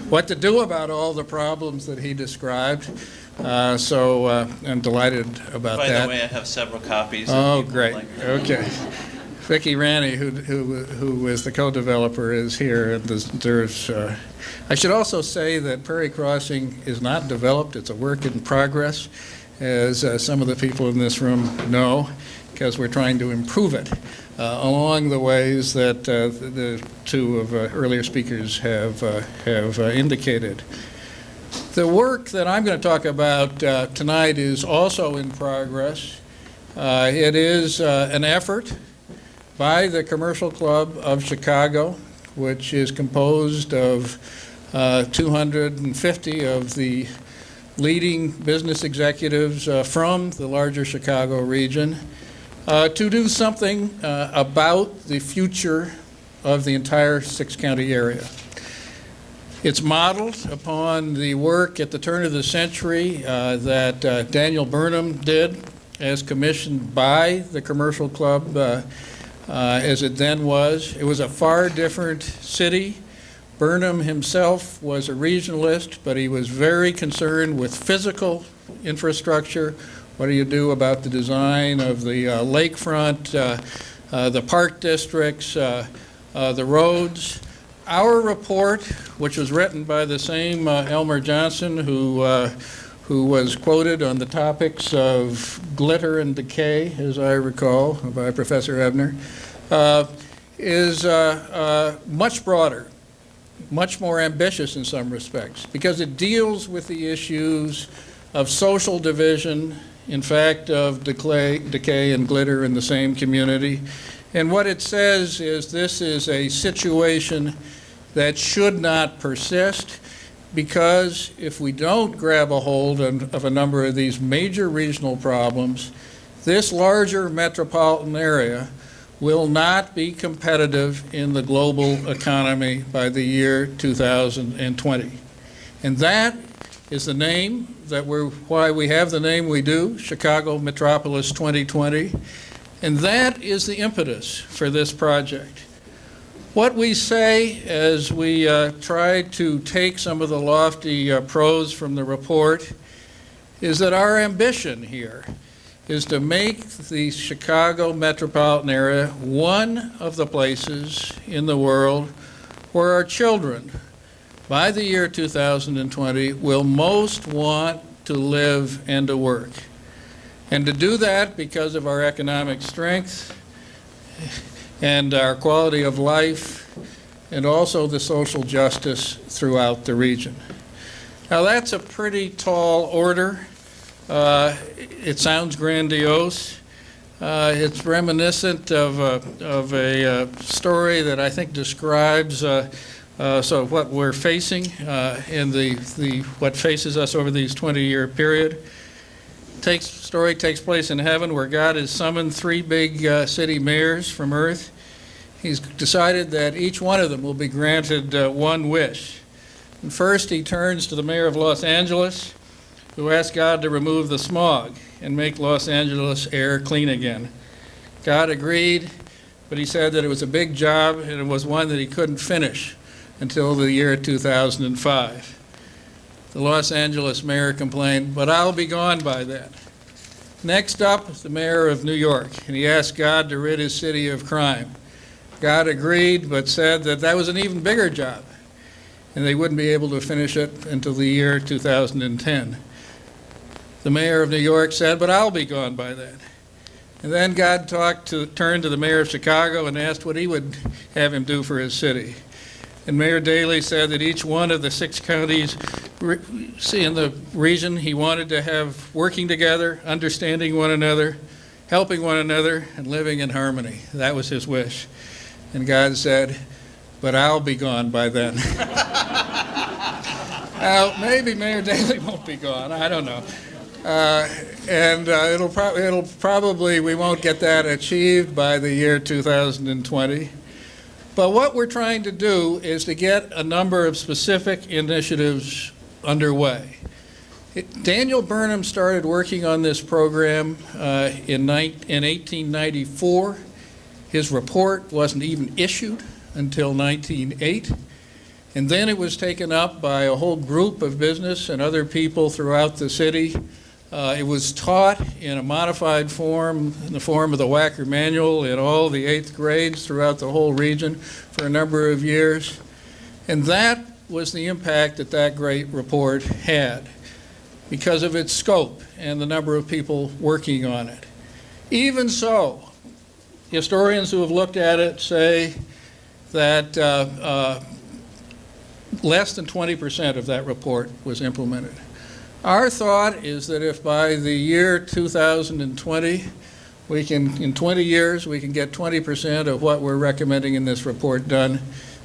what to do about all the problems that he described. So I'm delighted about that. By the way, I have several copies. Oh, great. Okay. Vicki Ranney, who is the co-developer, is here and deserves. I should also say that Prairie Crossing is not developed. It's a work in progress, as some of the people in this room know, because we're trying to improve it along the ways that the two of earlier speakers have indicated. The work that I'm going to talk about tonight is also in progress. It is an effort by the Commercial Club of Chicago, which is composed of 250 of the leading business executives from the larger Chicago region, to do something about the future of the entire six-county area. It's modeled upon the work at the turn of the century that Daniel Burnham did as commissioned by the Commercial Club as it then was. It was a far different city. Burnham himself was a regionalist, but he was very concerned with physical infrastructure. What do you do about the design of the lakefront, the park districts, the roads? Our report, which was written by the same Elmer Johnson, who was quoted on the topics of glitter and decay, as I recall, by Professor Ebner, is much broader, much more ambitious in some respects, because it deals with the issues of social division, in fact, of decay and glitter in the same community. And what it says is this is a situation that should not persist, because if we don't grab a hold of a number of these major regional problems, this larger metropolitan area will not be competitive in the global economy by the year 2020. And that is the name why we have the name we do, Chicago Metropolis 2020. And that is the impetus for this project. What we say as we try to take some of the lofty prose from the report is that our ambition here is to make the Chicago metropolitan area one of the places in the world where our children, by the year 2020, will most want to live and to work. And to do that because of our economic strength and our quality of life, and also the social justice throughout the region. Now that's a pretty tall order. It sounds grandiose. It's reminiscent of a story that I think describes what we're facing in what faces us over these 20-year period. Story takes place in heaven, where God has summoned three big city mayors from earth. He's decided that each one of them will be granted one wish. And first he turns to the mayor of Los Angeles, who asked God to remove the smog and make Los Angeles air clean again. God agreed, but he said that it was a big job and it was one that he couldn't finish until the year 2005. The Los Angeles mayor complained, "But I'll be gone by then." Next up is the mayor of New York, and he asked God to rid his city of crime. God agreed, but said that that was an even bigger job, and they wouldn't be able to finish it until the year 2010. The mayor of New York said, but I'll be gone by then. And then God turned to the mayor of Chicago and asked what he would have him do for his city. And Mayor Daley said that each one of the 6 counties in the region he wanted to have working together, understanding one another, helping one another, and living in harmony. That was his wish. And God said, but I'll be gone by then. Now, maybe Mayor Daley won't be gone, I don't know. It'll probably, we won't get that achieved by the year 2020. But what we're trying to do is to get a number of specific initiatives underway. Daniel Burnham started working on this program in 1894. His report wasn't even issued until 1908. And then it was taken up by a whole group of business and other people throughout the city. It was taught in a modified form, in the form of the Wacker Manual, in all the 8th grades throughout the whole region for a number of years. And that was the impact that that great report had because of its scope and the number of people working on it. Even so, historians who have looked at it say that less than 20% of that report was implemented. Our thought is that if by the year 2020, in 20 years, we can get 20% of what we're recommending in this report done,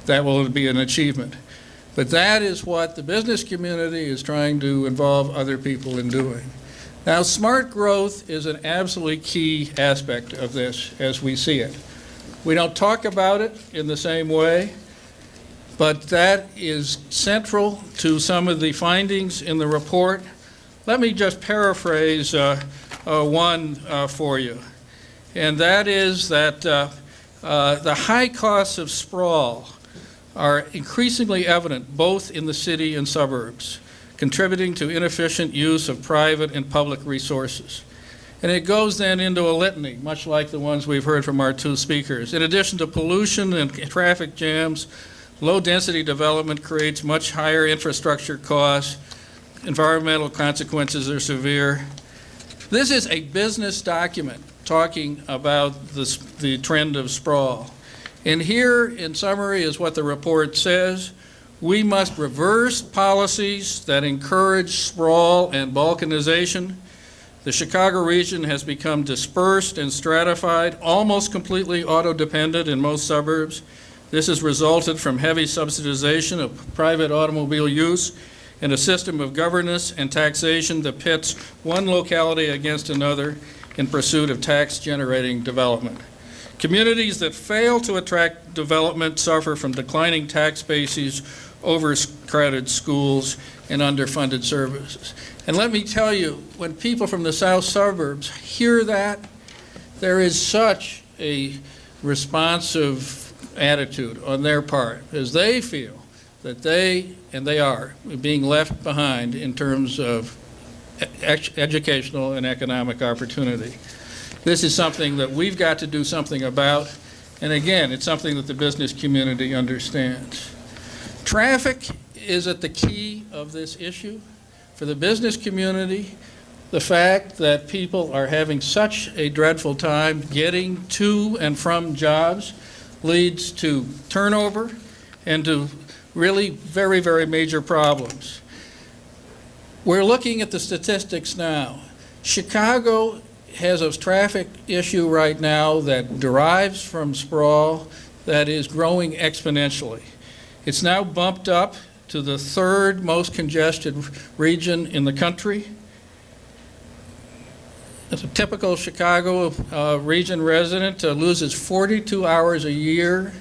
that will be an achievement. But that is what the business community is trying to involve other people in doing. Now, smart growth is an absolutely key aspect of this as we see it. We don't talk about it in the same way, but that is central to some of the findings in the report. Let me just paraphrase one for you, and that is that the high costs of sprawl are increasingly evident both in the city and suburbs, contributing to inefficient use of private and public resources. And it goes then into a litany, much like the ones we've heard from our 2 speakers. In addition to pollution and traffic jams, low-density development creates much higher infrastructure costs. Environmental consequences are severe. This is a business document talking about the trend of sprawl. And here, in summary, is what the report says. We must reverse policies that encourage sprawl and balkanization. The Chicago region has become dispersed and stratified, almost completely auto-dependent in most suburbs. This has resulted from heavy subsidization of private automobile use and a system of governance and taxation that pits one locality against another in pursuit of tax-generating development. Communities that fail to attract development suffer from declining tax bases, overcrowded schools, and underfunded services. And let me tell you, when people from the south suburbs hear that, there is such a responsive attitude on their part as they feel that they are being left behind in terms of educational and economic opportunity. This is something that we've got to do something about, and again, it's something that the business community understands. Traffic is at the key of this issue. For the business community, the fact that people are having such a dreadful time getting to and from jobs leads to turnover and to really very, very major problems. We're looking at the statistics now. Chicago has a traffic issue right now that derives from sprawl that is growing exponentially. It's now bumped up to the 3rd most congested region in the country. A typical Chicago region resident loses 42 hours a year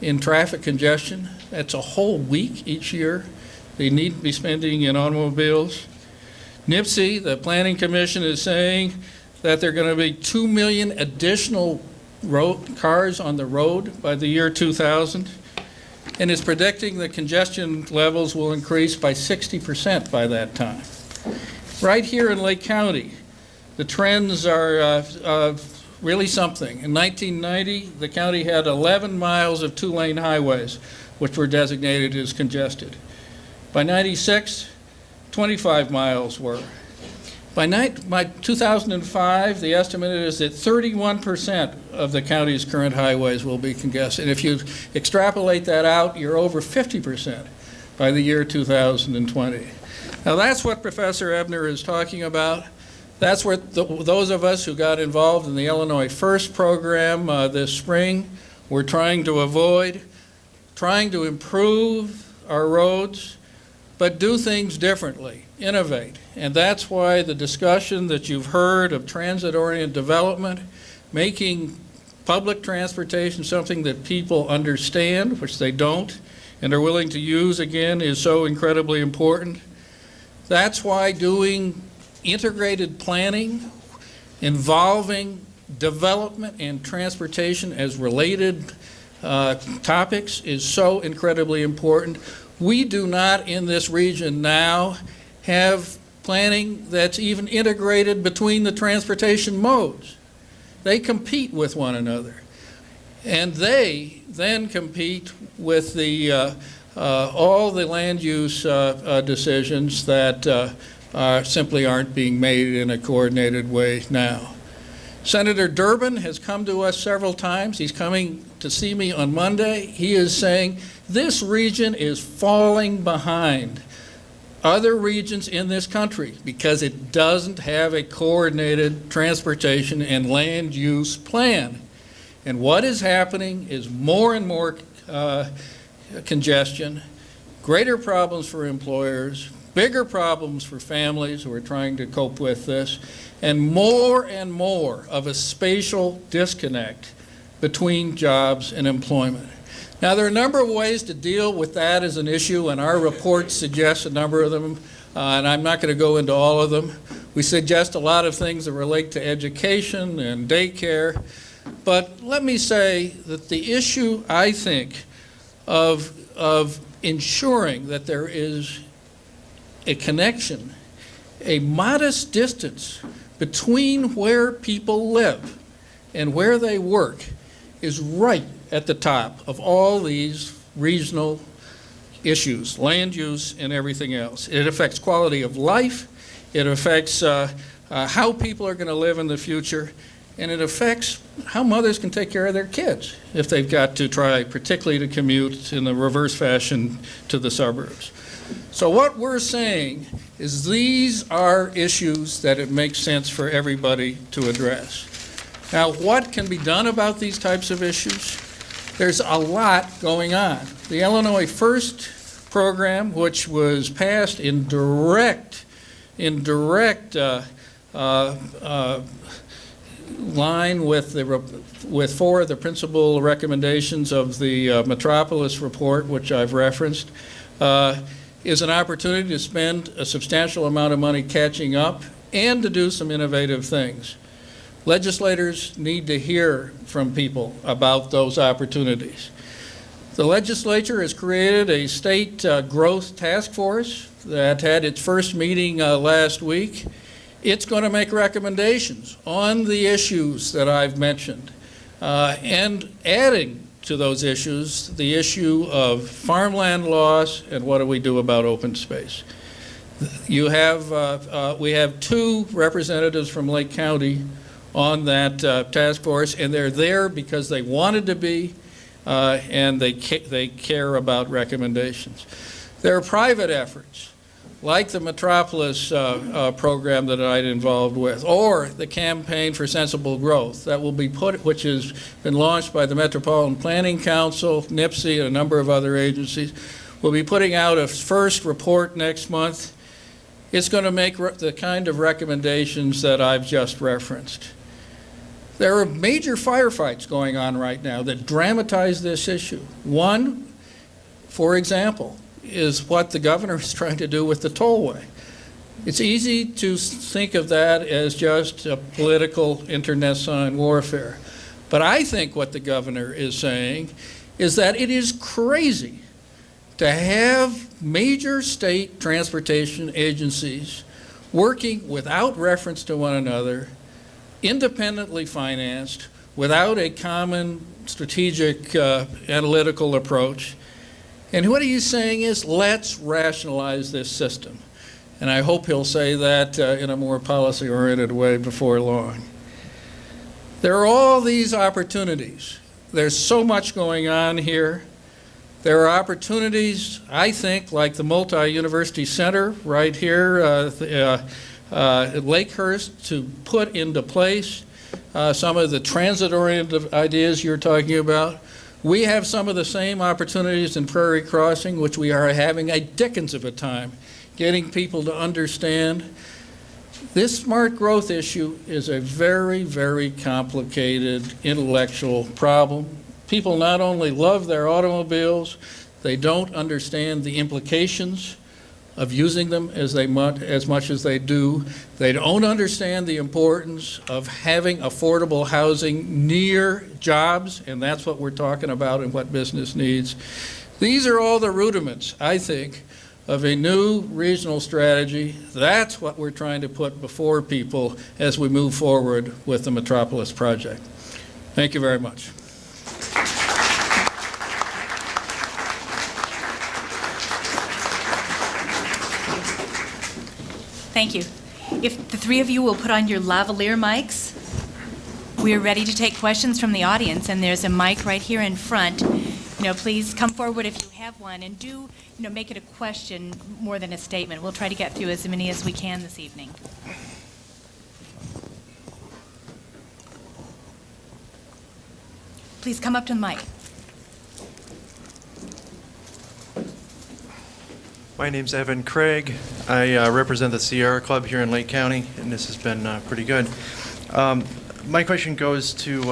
in traffic congestion. That's a whole week each year they need to be spending in automobiles. NIPSI, the Planning Commission, is saying that there are going to be 2 million additional cars on the road by the year 2000, and is predicting that congestion levels will increase by 60% by that time. Right here in Lake County, The trends are really something. In 1990, the county had 11 miles of two-lane highways, which were designated as congested. By 96, 25 miles were. By 2005, the estimate is that 31% of the county's current highways will be congested. And if you extrapolate that out, you're over 50% by the year 2020. Now that's what Professor Ebner is talking about. That's what those of us who got involved in the Illinois First program this spring were trying to avoid, trying to improve our roads, but do things differently, innovate. And that's why the discussion that you've heard of transit-oriented development, making public transportation something that people understand, which they don't, and are willing to use again, is so incredibly important. That's why doing integrated planning involving development and transportation as related topics is so incredibly important. We do not in this region now have planning that's even integrated between the transportation modes. They compete with one another. And they then compete with the, all the land use decisions that simply aren't being made in a coordinated way now. Senator Durbin has come to us several times. He's coming to see me on Monday. He is saying this region is falling behind other regions in this country because it doesn't have a coordinated transportation and land use plan. And what is happening is more and more congestion, greater problems for employers, bigger problems for families who are trying to cope with this, and more of a spatial disconnect between jobs and employment. Now, there are a number of ways to deal with that as an issue, and our report suggests a number of them, and I'm not going to go into all of them. We suggest a lot of things that relate to education and daycare, but let me say that the issue, I think, of ensuring that there is a connection, a modest distance between where people live and where they work is right at the top of all these regional issues, land use and everything else. It affects quality of life, it affects how people are going to live in the future, and it affects how mothers can take care of their kids if they've got to try, particularly to commute in the reverse fashion to the suburbs. So what we're saying is these are issues that it makes sense for everybody to address. Now, what can be done about these types of issues? There's a lot going on. The Illinois First program, which was passed in direct line with four of the principal recommendations of the Metropolis report, which I've referenced, is an opportunity to spend a substantial amount of money catching up and to do some innovative things. Legislators need to hear from people about those opportunities. The legislature has created a state growth task force that had its first meeting last week. It's going to make recommendations on the issues that I've mentioned, and adding to those issues the issue of farmland loss and what do we do about open space. We have two representatives from Lake County on that task force, and they're there because they wanted to be, and they care about recommendations. There are private efforts, like the Metropolis program that I'd involved with, or the Campaign for Sensible Growth that will be which has been launched by the Metropolitan Planning Council, NIPSI, and a number of other agencies. We'll be putting out a first report next month. It's going to make the kind of recommendations that I've just referenced. There are major firefights going on right now that dramatize this issue. One, for example, is what the governor is trying to do with the tollway. It's easy to think of that as just a political internecine warfare. But I think what the governor is saying is that it is crazy to have major state transportation agencies working without reference to one another, independently financed, without a common strategic analytical approach. And what he's saying is, let's rationalize this system. And I hope he'll say that in a more policy-oriented way before long. There are all these opportunities. There's so much going on here. There are opportunities, I think, like the Multi-University Center right here at Lakehurst, to put into place some of the transit-oriented ideas you're talking about. We have some of the same opportunities in Prairie Crossing, which we are having a dickens of a time getting people to understand. This smart growth issue is a very, very complicated intellectual problem. People not only love their automobiles, they don't understand the implications of using them as much as they do. They don't understand the importance of having affordable housing near jobs, and that's what we're talking about and what business needs. These are all the rudiments, I think, of a new regional strategy. That's what we're trying to put before people as we move forward with the Metropolis project. Thank you very much. Thank you. If the three of you will put on your lavalier mics, we are ready to take questions from the audience, and there's a mic right here in front. Please come forward if you have one, and do, make it a question more than a statement. We'll try to get through as many as we can this evening. Please come up to the mic. My name's Evan Craig. I represent the Sierra Club here in Lake County, and this has been pretty good. My question goes to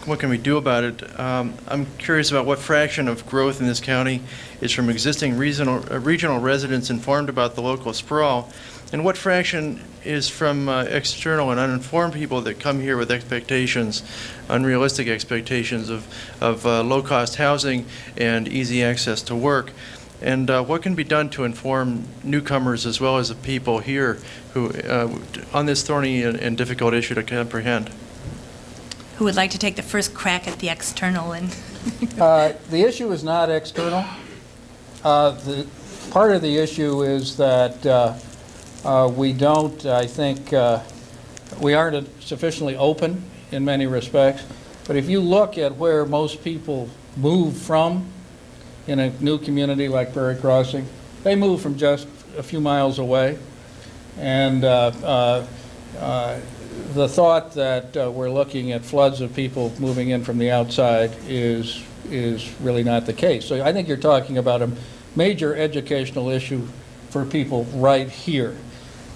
what can we do about it? I'm curious about what fraction of growth in this county is from existing regional residents informed about the local sprawl, and what fraction is from external and uninformed people that come here with expectations, unrealistic expectations of low-cost housing and easy access to work. And what can be done to inform newcomers as well as the people here who, on this thorny and difficult issue to comprehend? Who would like to take the first crack at the external? And The issue is not external. Part of the issue is that we don't, I think, we aren't sufficiently open in many respects. But if you look at where most people move from in a new community like Prairie Crossing, they move from just a few miles away. And the thought that we're looking at floods of people moving in from the outside is really not the case. So I think you're talking about a major educational issue for people right here.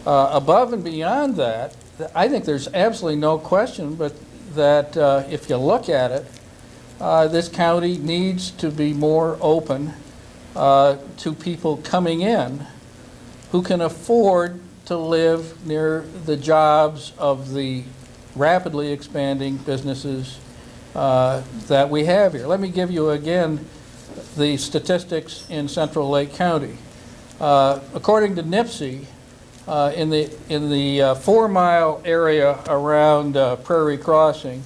Above and beyond that, I think there's absolutely no question but that if you look at it, this county needs to be more open to people coming in who can afford to live near the jobs of the rapidly expanding businesses that we have here. Let me give you again the statistics in Central Lake County. According to NIPSE, in the 4-mile area around Prairie Crossing,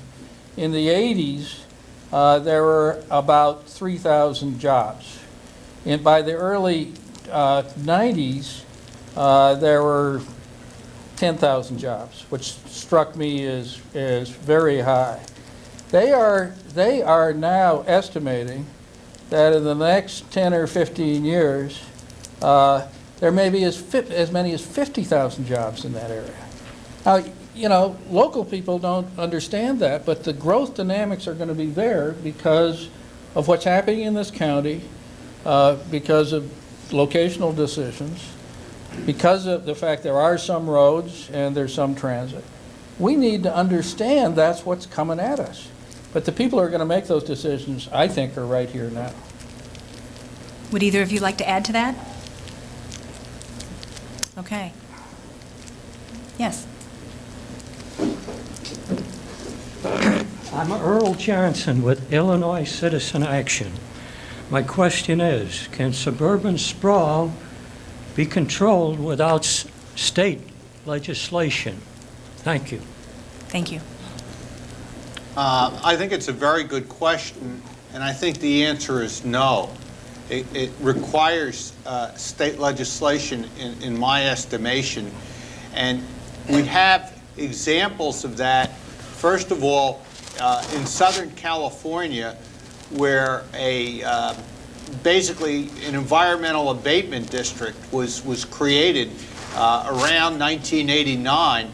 in the 80s, there were about 3,000 jobs. And by the early 90s, there were 10,000 jobs, which struck me as very high. They are now estimating that in the next 10 or 15 years, there may be as many as 50,000 jobs in that area. Now, local people don't understand that, but the growth dynamics are going to be there because of what's happening in this county, because of locational decisions, because of the fact there are some roads and there's some transit. We need to understand that's what's coming at us. But the people who are going to make those decisions, I think, are right here now. would either of you like to add to that? Okay. Yes. I'm Earl Johnson with Illinois Citizen Action. My question is, can suburban sprawl be controlled without state legislation? Thank you. Thank you. I think it's a very good question, and I think the answer is no. It requires state legislation, in my estimation, and we have examples of that. First of all, in Southern California, where basically an environmental abatement district was created around 1989,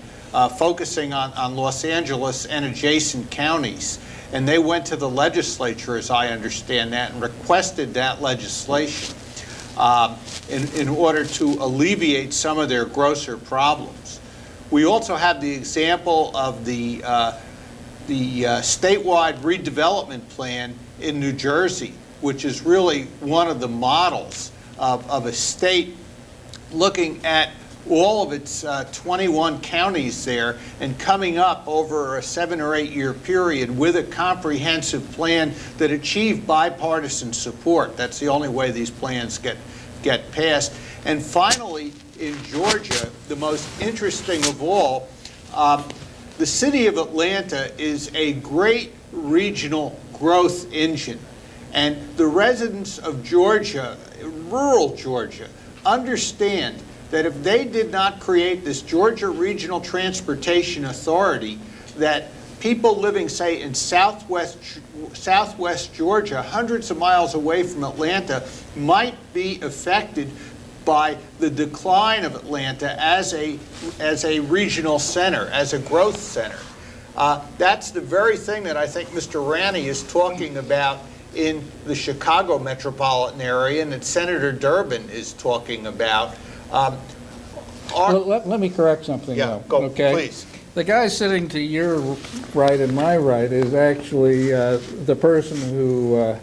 focusing on Los Angeles and adjacent counties. And they went to the legislature, as I understand that, and requested that legislation in order to alleviate some of their grosser problems. We also have the example of the statewide redevelopment plan in New Jersey, which is really one of the models of a state looking at all of its 21 counties there and coming up over a 7 or 8 year period with a comprehensive plan that achieved bipartisan support. That's the only way these plans get passed. And finally, in Georgia, the most interesting of all, the city of Atlanta is a great regional growth engine. And the residents of Georgia, rural Georgia, understand that if they did not create this Georgia Regional Transportation Authority, that people living, say, in southwest Georgia, hundreds of miles away from Atlanta, might be affected by the decline of Atlanta as a regional center, as a growth center. That's the very thing that I think Mr. Ranney is talking about in the Chicago metropolitan area and that Senator Durbin is talking about. Well, let me correct something, Yeah, though. go, okay? please. The guy sitting to your right and my right is actually the person who,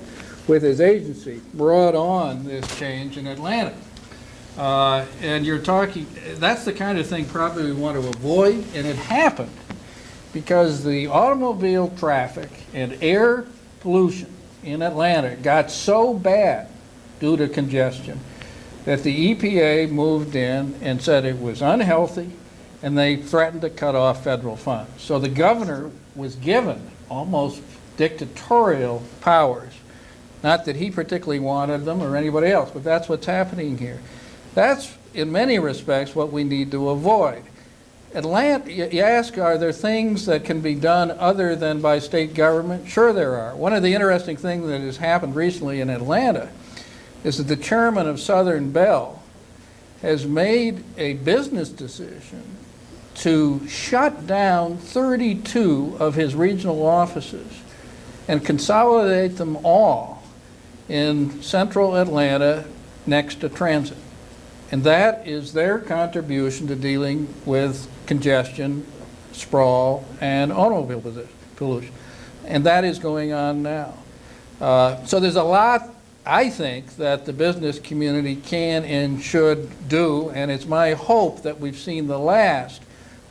with his agency, brought on this change in Atlanta. And you're talking, that's the kind of thing probably we want to avoid, and it happened because the automobile traffic and air pollution in Atlanta got so bad due to congestion that the EPA moved in and said it was unhealthy, and they threatened to cut off federal funds. So the governor was given almost dictatorial powers. Not that he particularly wanted them or anybody else, but that's what's happening here. That's, in many respects, what we need to avoid. Atlanta, you ask, are there things that can be done other than by state government? Sure there are. One of the interesting things that has happened recently in Atlanta is that the chairman of Southern Bell has made a business decision to shut down 32 of his regional offices and consolidate them all in central Atlanta next to transit. And that is their contribution to dealing with congestion, sprawl, and automobile pollution. And that is going on now. So there's a lot, I think, that the business community can and should do, and it's my hope that we've seen the last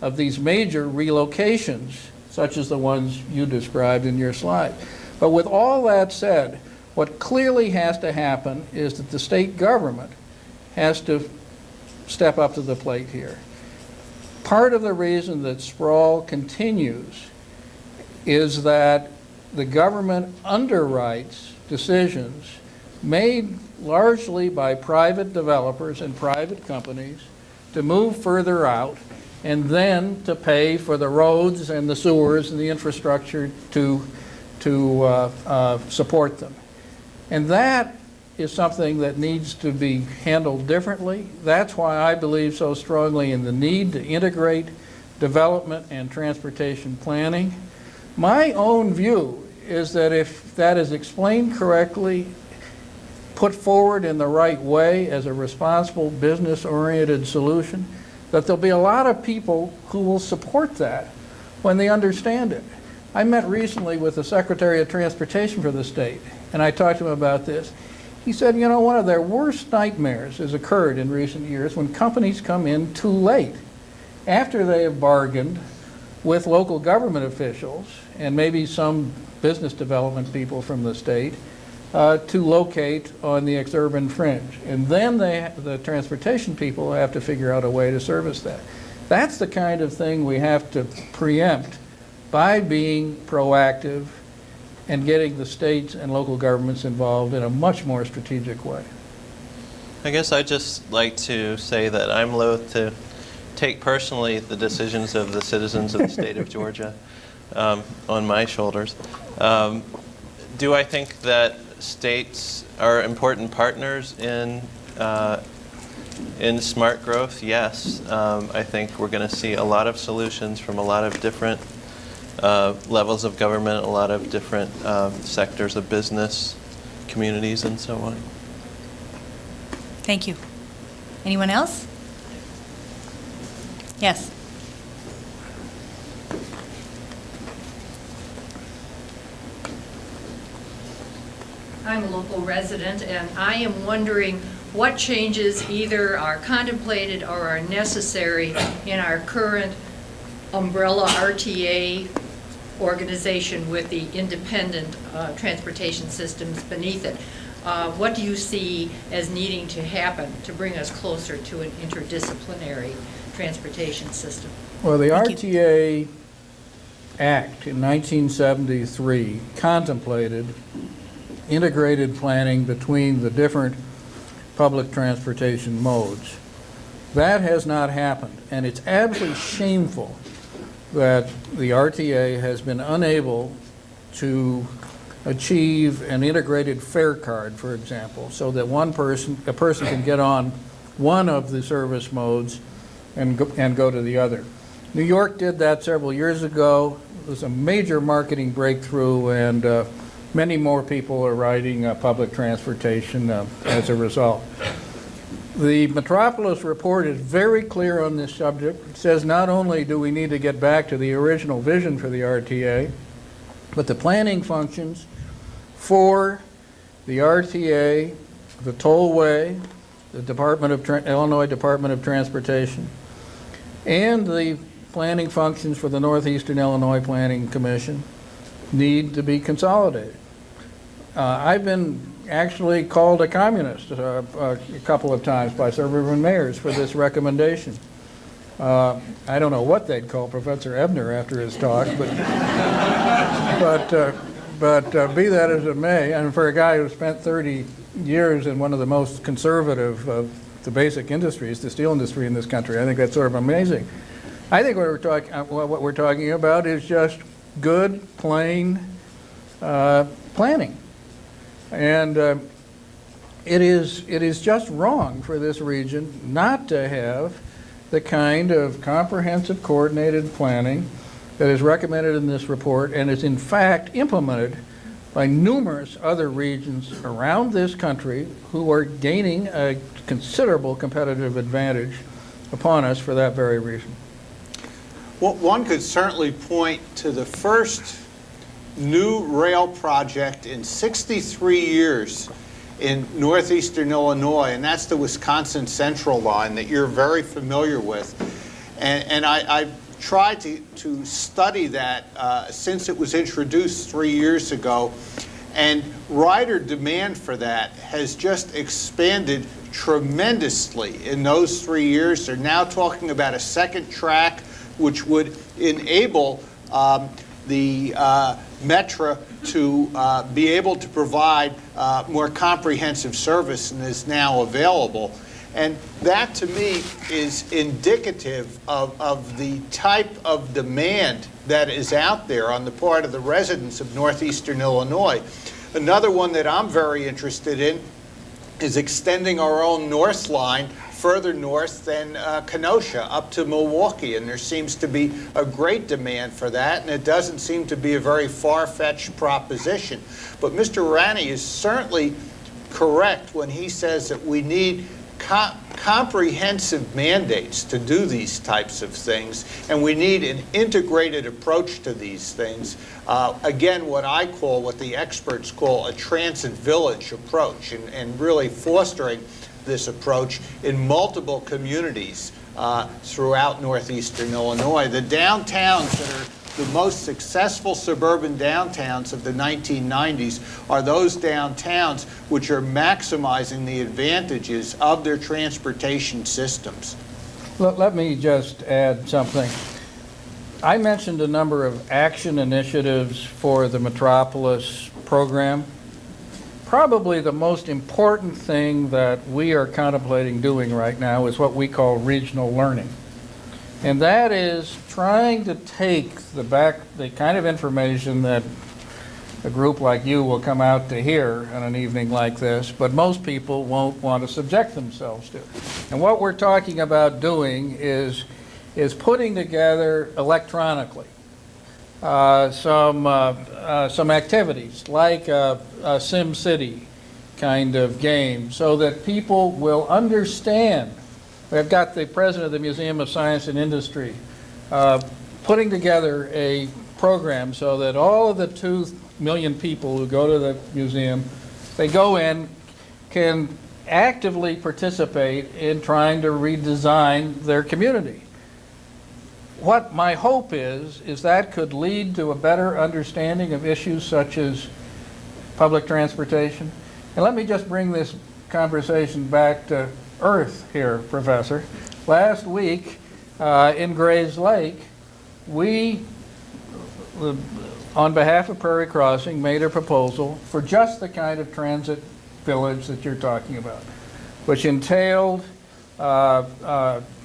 of these major relocations, such as the ones you described in your slide. But with all that said, what clearly has to happen is that the state government has to step up to the plate here. Part of the reason that sprawl continues is that the government underwrites decisions made largely by private developers and private companies to move further out and then to pay for the roads and the sewers and the infrastructure to support them. And that is something that needs to be handled differently. That's why I believe so strongly in the need to integrate development and transportation planning. My own view is that if that is explained correctly, put forward in the right way as a responsible business-oriented solution, that there'll be a lot of people who will support that when they understand it. I met recently with the Secretary of Transportation for the state, and I talked to him about this. He said, you know, one of their worst nightmares has occurred in recent years when companies come in too late, after they have bargained with local government officials and maybe some business development people from the state to locate on the exurban fringe. And then the transportation people have to figure out a way to service that. That's the kind of thing we have to preempt by being proactive and getting the states and local governments involved in a much more strategic way. I guess I'd just like to say that I'm loath to take personally the decisions of the citizens of the state of Georgia on my shoulders. Do I think that states are important partners in smart growth? Yes. I think we're going to see a lot of solutions from a lot of different levels of government, a lot of different sectors of business, communities, and so on. Thank you. Anyone else? Yes. I'm a local resident, and I am wondering what changes either are contemplated or are necessary in our current umbrella RTA organization with the independent transportation systems beneath it. What do you see as needing to happen to bring us closer to an interdisciplinary transportation system? Well, the Thank you. RTA Act in 1973 contemplated integrated planning between the different public transportation modes. That has not happened, and it's absolutely shameful that the RTA has been unable to achieve an integrated fare card, for example, so that a person can get on one of the service modes and go to the other. New York did that several years ago. It was a major marketing breakthrough, and many more people are riding public transportation as a result. The Metropolis report is very clear on this subject. It says not only do we need to get back to the original vision for the RTA, but the planning functions for the RTA, the tollway, the Illinois Department of Transportation, and the planning functions for the Northeastern Illinois Planning Commission need to be consolidated. I've been actually called a communist a couple of times by suburban mayors for this recommendation. I don't know what they'd call Professor Ebner after his talk, but be that as it may, and for a guy who spent 30 years in one of the most conservative of the basic industries, the steel industry in this country, I think that's sort of amazing. I think what we're talking about is just good, plain planning. And it is just wrong for this region not to have the kind of comprehensive coordinated planning that is recommended in this report and is in fact implemented by numerous other regions around this country who are gaining a considerable competitive advantage upon us for that very reason. Well, one could certainly point to the first new rail project in 63 years in northeastern Illinois, and that's the Wisconsin Central line that you're very familiar with. And I've tried to study that since it was introduced 3 years ago, and rider demand for that has just expanded tremendously in those 3 years. They're now talking about a second track which would enable the Metra to be able to provide more comprehensive service and is now available. And that, to me, is indicative of the type of demand that is out there on the part of the residents of northeastern Illinois. Another one that I'm very interested in is extending our own North Line further north than Kenosha, up to Milwaukee, and there seems to be a great demand for that, and it doesn't seem to be a very far-fetched proposition. But Mr. Ranney is certainly correct when he says that we need comprehensive mandates to do these types of things, and we need an integrated approach to these things. Again, what the experts call a transit village approach, and really fostering this approach in multiple communities throughout northeastern Illinois. The downtowns that are the most successful suburban downtowns of the 1990s are those downtowns which are maximizing the advantages of their transportation systems. Let me just add something. I mentioned a number of action initiatives for the Metropolis program. Probably the most important thing that we are contemplating doing right now is what we call regional learning. And that is trying to take the kind of information that a group like you will come out to hear on an evening like this, but most people won't want to subject themselves to. And what we're talking about doing is putting together electronically some activities like a SimCity kind of game so that people will understand. We've got the president of the Museum of Science and Industry putting together a program so that all of the 2 million people who go to the museum, they go in, can actively participate in trying to redesign their community. What my hope is that could lead to a better understanding of issues such as public transportation. And let me just bring this conversation back to earth here, Professor. Last week in Grays Lake, we, on behalf of Prairie Crossing, made a proposal for just the kind of transit village that you're talking about, which entailed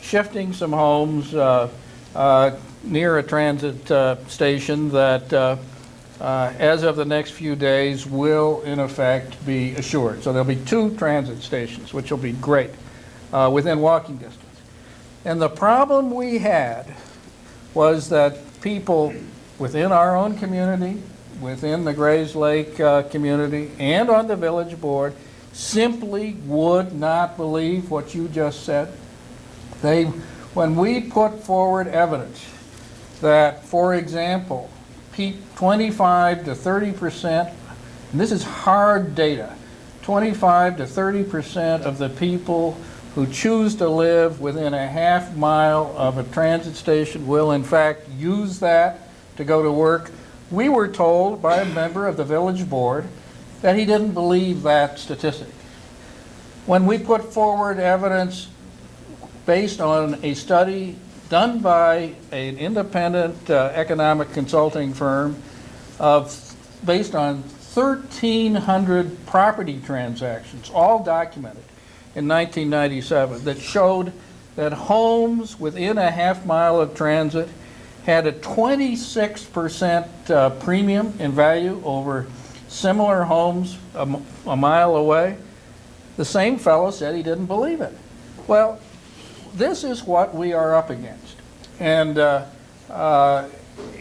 shifting some homes near a transit station that, as of the next few days, will in effect be assured. So there'll be 2 transit stations, which will be great, within walking distance. And the problem we had was that people within our own community, within the Grays Lake community, and on the village board, simply would not believe what you just said. When we put forward evidence that, for example, 25 to 30%, and this is hard data, 25 to 30% of the people who choose to live within a half mile of a transit station will in fact use that to go to work. We were told by a member of the village board that he didn't believe that statistic. When we put forward evidence based on a study done by an independent economic consulting firm based on 1,300 property transactions, all documented in 1997, that showed that homes within a half mile of transit had a 26% premium in value over similar homes a mile away. The same fellow said he didn't believe it. Well, this is what we are up against. And, you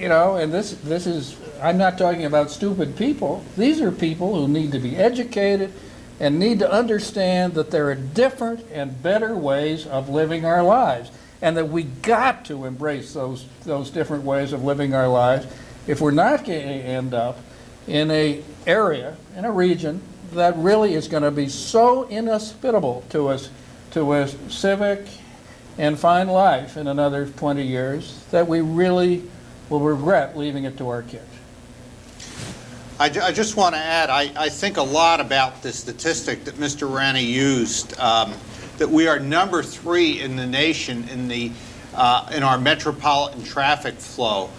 know, and this is, I'm not talking about stupid people. These are people who need to be educated and need to understand that there are different and better ways of living our lives, and that we got to embrace those different ways of living our lives if we're not going to end up in a area, in a region, that really is going to be so inhospitable to us, to a civic and fine life in another 20 years, that we really will regret leaving it to our kids. I just want to add, I think a lot about the statistic that Mr. Rani used, that we are number 3 in the nation in our metropolitan traffic flow.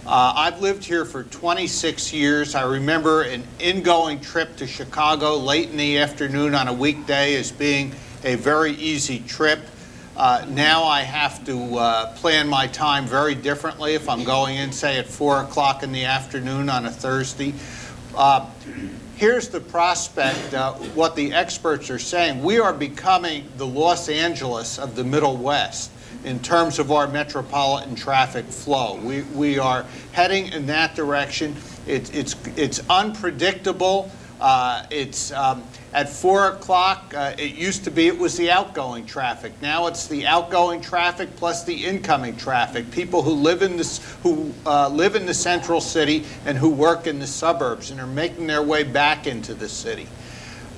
I've lived here for 26 years. I remember an ingoing trip to Chicago late in the afternoon on a weekday as being a very easy trip. Now I have to plan my time very differently if I'm going in, say, at 4 o'clock in the afternoon on a Thursday. Here's the prospect, what the experts are saying. We are becoming the Los Angeles of the Middle West in terms of our metropolitan traffic flow. We are heading in that direction. It's unpredictable. At 4 o'clock, it used to be it was the outgoing traffic. Now it's the outgoing traffic plus the incoming traffic. People who live in the central city and who work in the suburbs and are making their way back into the city.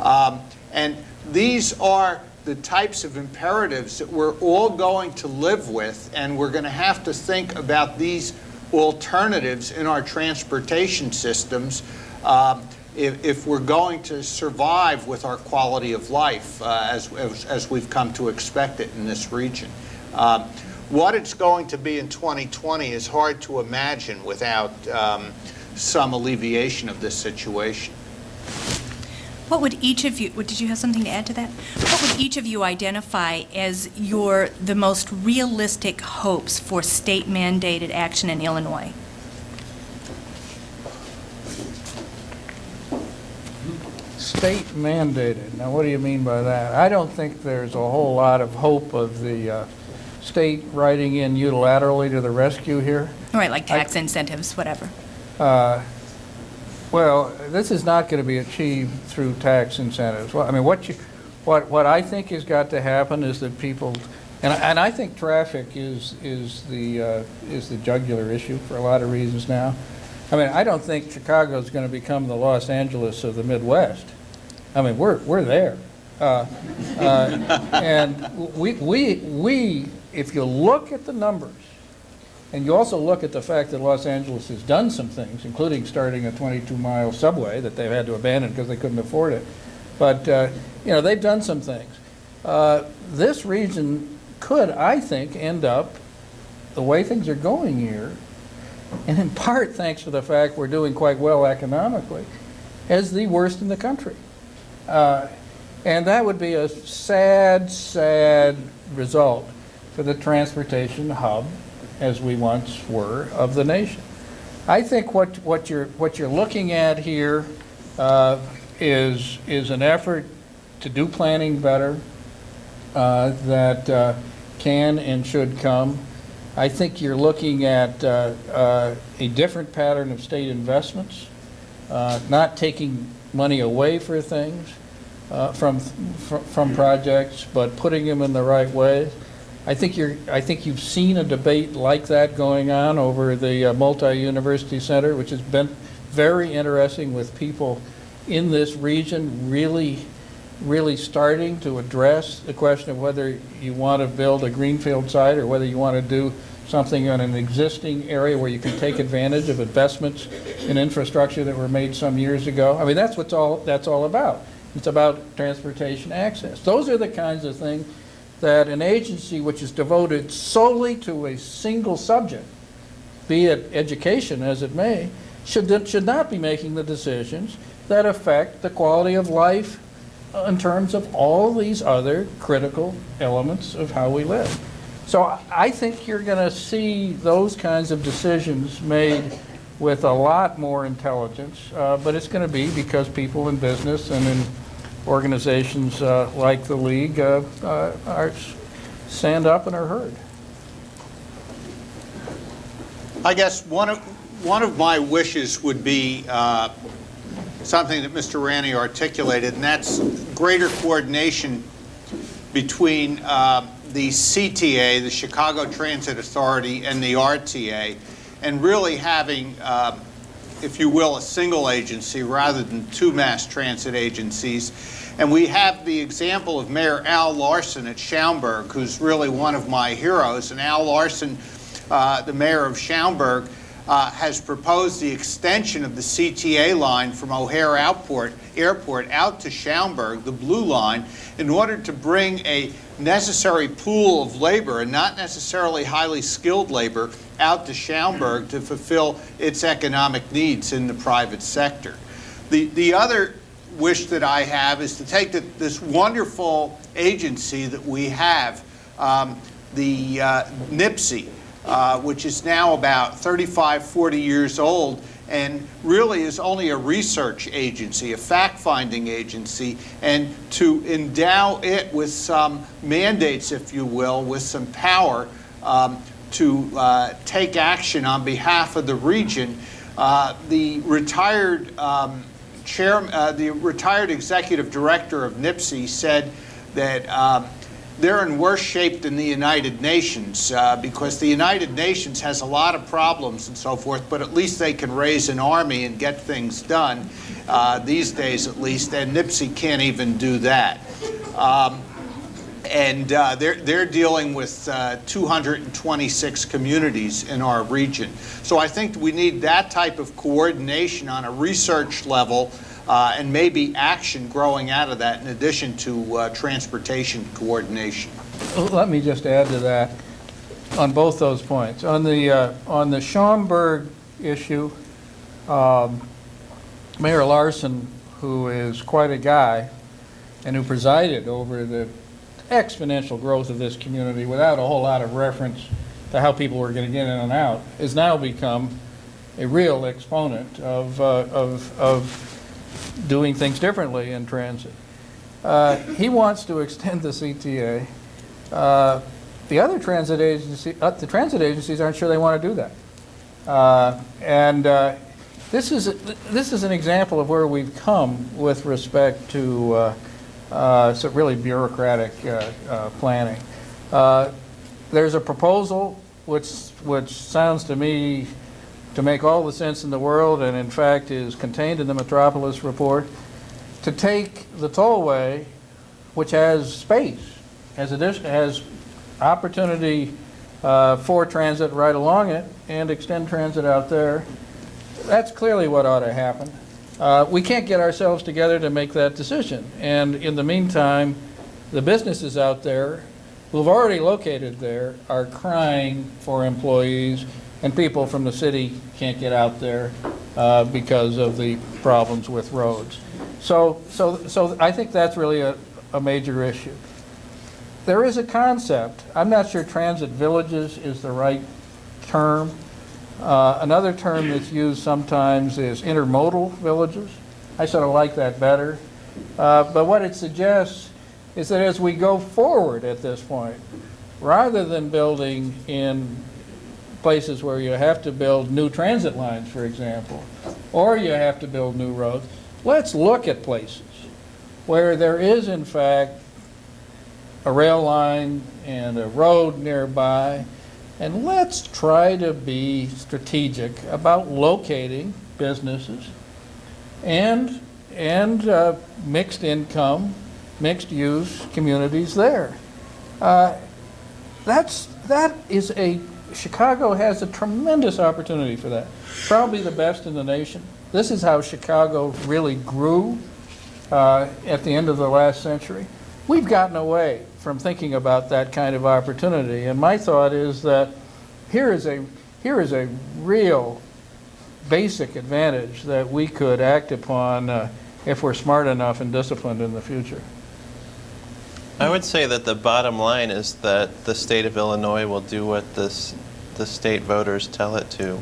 And these are the types of imperatives that we're all going to live with, and we're going to have to think about these alternatives in our transportation systems if we're going to survive with our quality of life as we've come to expect it in this region. What it's going to be in 2020 is hard to imagine without some alleviation of this situation. What would each of you, did you have something to add to that? What would each of you identify as the most realistic hopes for state-mandated action in Illinois? State mandated. Now, what do you mean by that? I don't think there's a whole lot of hope of the state riding in unilaterally to the rescue here. Right, like tax incentives, whatever. Well, this is not going to be achieved through tax incentives. Well, I mean, what I think has got to happen is that people, and I think traffic is the jugular issue for a lot of reasons now. I mean, I don't think Chicago is going to become the Los Angeles of the Midwest. I mean, we're there, and we if you look at the numbers. And you also look at the fact that Los Angeles has done some things, including starting a 22-mile subway that they've had to abandon because they couldn't afford it. But, they've done some things. This region could, I think, end up, the way things are going here, and in part thanks to the fact we're doing quite well economically, as the worst in the country. And that would be a sad, sad result for the transportation hub, as we once were, of the nation. I think what you're looking at here is an effort to do planning better that can and should come. I think you're looking at a different pattern of state investments, not taking money away for things from projects, but putting them in the right way. I think you've seen a debate like that going on over the multi-university center, which has been very interesting, with people in this region really starting to address the question of whether you want to build a greenfield site or whether you want to do something on an existing area where you can take advantage of investments in infrastructure that were made some years ago. I mean, that's what that's all about. It's about transportation access. Those are the kinds of things that an agency which is devoted solely to a single subject, be it education as it may, should not be making the decisions that affect the quality of life in terms of all these other critical elements of how we live. So I think you're going to see those kinds of decisions made with a lot more intelligence, but it's going to be because people in business and in organizations like the League stand up and are heard. I guess one of my wishes would be something that Mr. Ranney articulated, and that's greater coordination between the CTA, the Chicago Transit Authority, and the RTA, and really having, if you will, a single agency rather than two mass transit agencies. And we have the example of Mayor Al Larson at Schaumburg, who's really one of my heroes. And Al Larson, the mayor of Schaumburg, has proposed the extension of the CTA line from O'Hare Airport out to Schaumburg, the Blue Line, in order to bring a necessary pool of labor, and not necessarily highly skilled labor, out to Schaumburg to fulfill its economic needs in the private sector. The other wish that I have is to take this wonderful agency that we have, the NIPSI, which is now about 35, 40 years old, and really is only a research agency, a fact-finding agency, and to endow it with some mandates, if you will, with some power to take action on behalf of the region. The retired the retired executive director of NIPSI said that they're in worse shape than the United Nations because the United Nations has a lot of problems and so forth, but at least they can raise an army and get things done these days at least, and NIPSI can't even do that. And they're dealing with 226 communities in our region. So I think we need that type of coordination on a research level and maybe action growing out of that in addition to transportation coordination. Let me just add to that on both those points. On the Schaumburg issue, Mayor Larson, who is quite a guy and who presided over the exponential growth of this community without a whole lot of reference to how people were going to get in and out, has now become a real exponent of doing things differently in transit. He wants to extend the CTA. The other transit agencies aren't sure they want to do that. This is an example of where we've come with respect to some really bureaucratic planning. There's a proposal which sounds to me to make all the sense in the world, and in fact is contained in the Metropolis report, to take the tollway, which has space, has opportunity for transit right along it, and extend transit out there. That's clearly what ought to happen. We can't get ourselves together to make that decision. And in the meantime, the businesses out there who have already located there are crying for employees, and people from the city can't get out there because of the problems with roads. So I think that's really a major issue. There is a concept. I'm not sure transit villages is the right term. Another term that's used sometimes is intermodal villages. I sort of like that better. But what it suggests is that as we go forward at this point, rather than building in places where you have to build new transit lines, for example, or you have to build new roads, let's look at places where there is, in fact, a rail line and a road nearby, and let's try to be strategic about locating businesses and mixed income, mixed use communities there. Chicago has a tremendous opportunity for that. Probably the best in the nation. This is how Chicago really grew at the end of the last century. We've gotten away from thinking about that kind of opportunity, and my thought is that here is a real basic advantage that we could act upon if we're smart enough and disciplined in the future. I would say that the bottom line is that the state of Illinois will do what the state voters tell it to.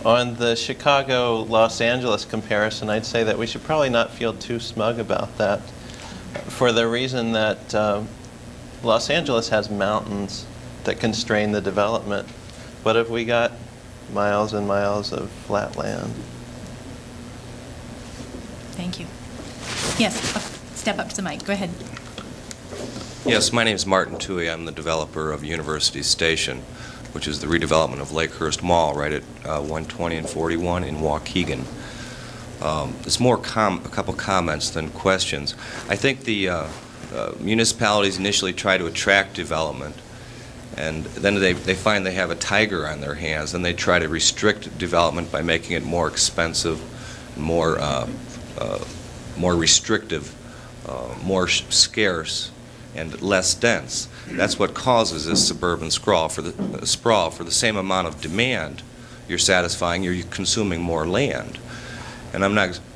On the Chicago-Los Angeles comparison, I'd say that we should probably not feel too smug about that, for the reason that Los Angeles has mountains that constrain the development. What have we got? Miles and miles of flat land. Thank you. Yes, step up to the mic. Go ahead. Yes, my name is Martin Toohey. I'm the developer of University Station, which is the redevelopment of Lakehurst Mall right at 120 and 41 in Waukegan. It's more a couple comments than questions. I think the municipalities initially try to attract development, and then they find they have a tiger on their hands, and they try to restrict development by making it more expensive, more restrictive, more scarce, and less dense. That's what causes this suburban sprawl. For the same amount of demand you're satisfying, you're consuming more land. And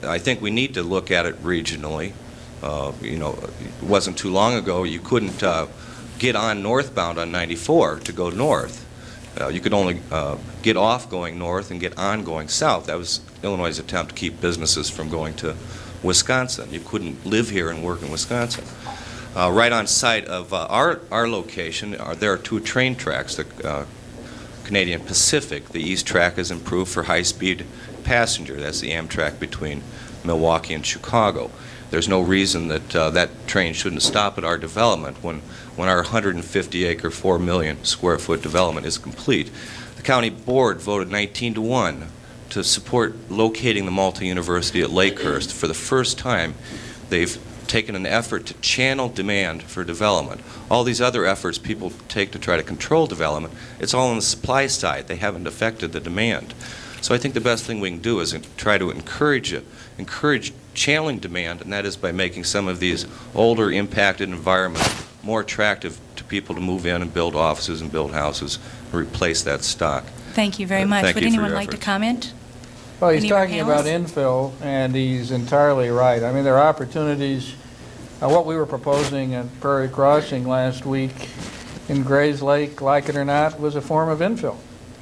I think we need to look at it regionally. It wasn't too long ago you couldn't get on northbound on 94 to go north. You could only get off going north and get on going south. That was Illinois' attempt to keep businesses from going to Wisconsin. You couldn't live here and work in Wisconsin. Right on site of our location, there are two train tracks. The Canadian Pacific, the east track, is improved for high-speed passenger. That's the Amtrak between Milwaukee and Chicago. There's no reason that that train shouldn't stop at our development when our 150-acre, 4 million square foot development is complete. The county board voted 19-1 to support locating the multi-university at Lakehurst. For the first time, they've taken an effort to channel demand for development. All these other efforts people take to try to control development, it's all on the supply side. They haven't affected the demand. So I think the best thing we can do is try to encourage channeling demand, and that is by making some of these older, impacted environments more attractive to people to move in and build offices and build houses and replace that stock. Thank you very much. Thank Would you for anyone your like to efforts. comment? Well, he's Any of our talking about panelists? infill, and he's entirely right. I mean, there are opportunities. What we were proposing at Prairie Crossing last week in Grays Lake, like it or not, was a form of infill.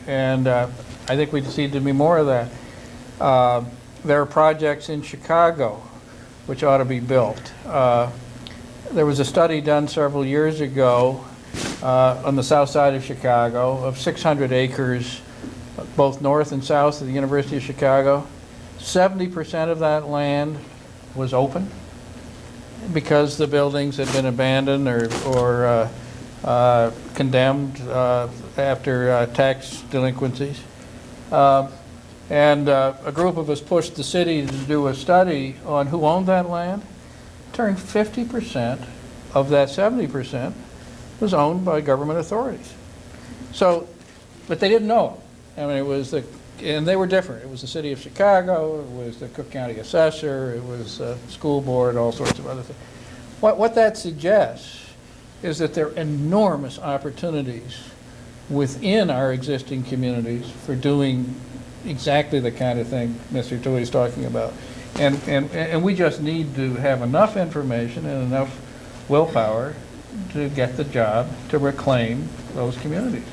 And I think we just need to be more of that. There are projects in Chicago which ought to be built. There was a study done several years ago on the south side of Chicago of 600 acres, both north and south of the University of Chicago. 70% of that land was open because the buildings had been abandoned or condemned after tax delinquencies. And a group of us pushed the city to do a study on who owned that land. Turned 50% of that 70% was owned by government authorities. So, but they didn't know it. I mean, it was and they were different. It was the city of Chicago, it was the Cook County assessor, it was school board, all sorts of other things. What that suggests is that there are enormous opportunities within our existing communities for doing exactly the kind of thing Mr. Toohey is talking about. And we just need to have enough information and enough willpower to get the job to reclaim those communities.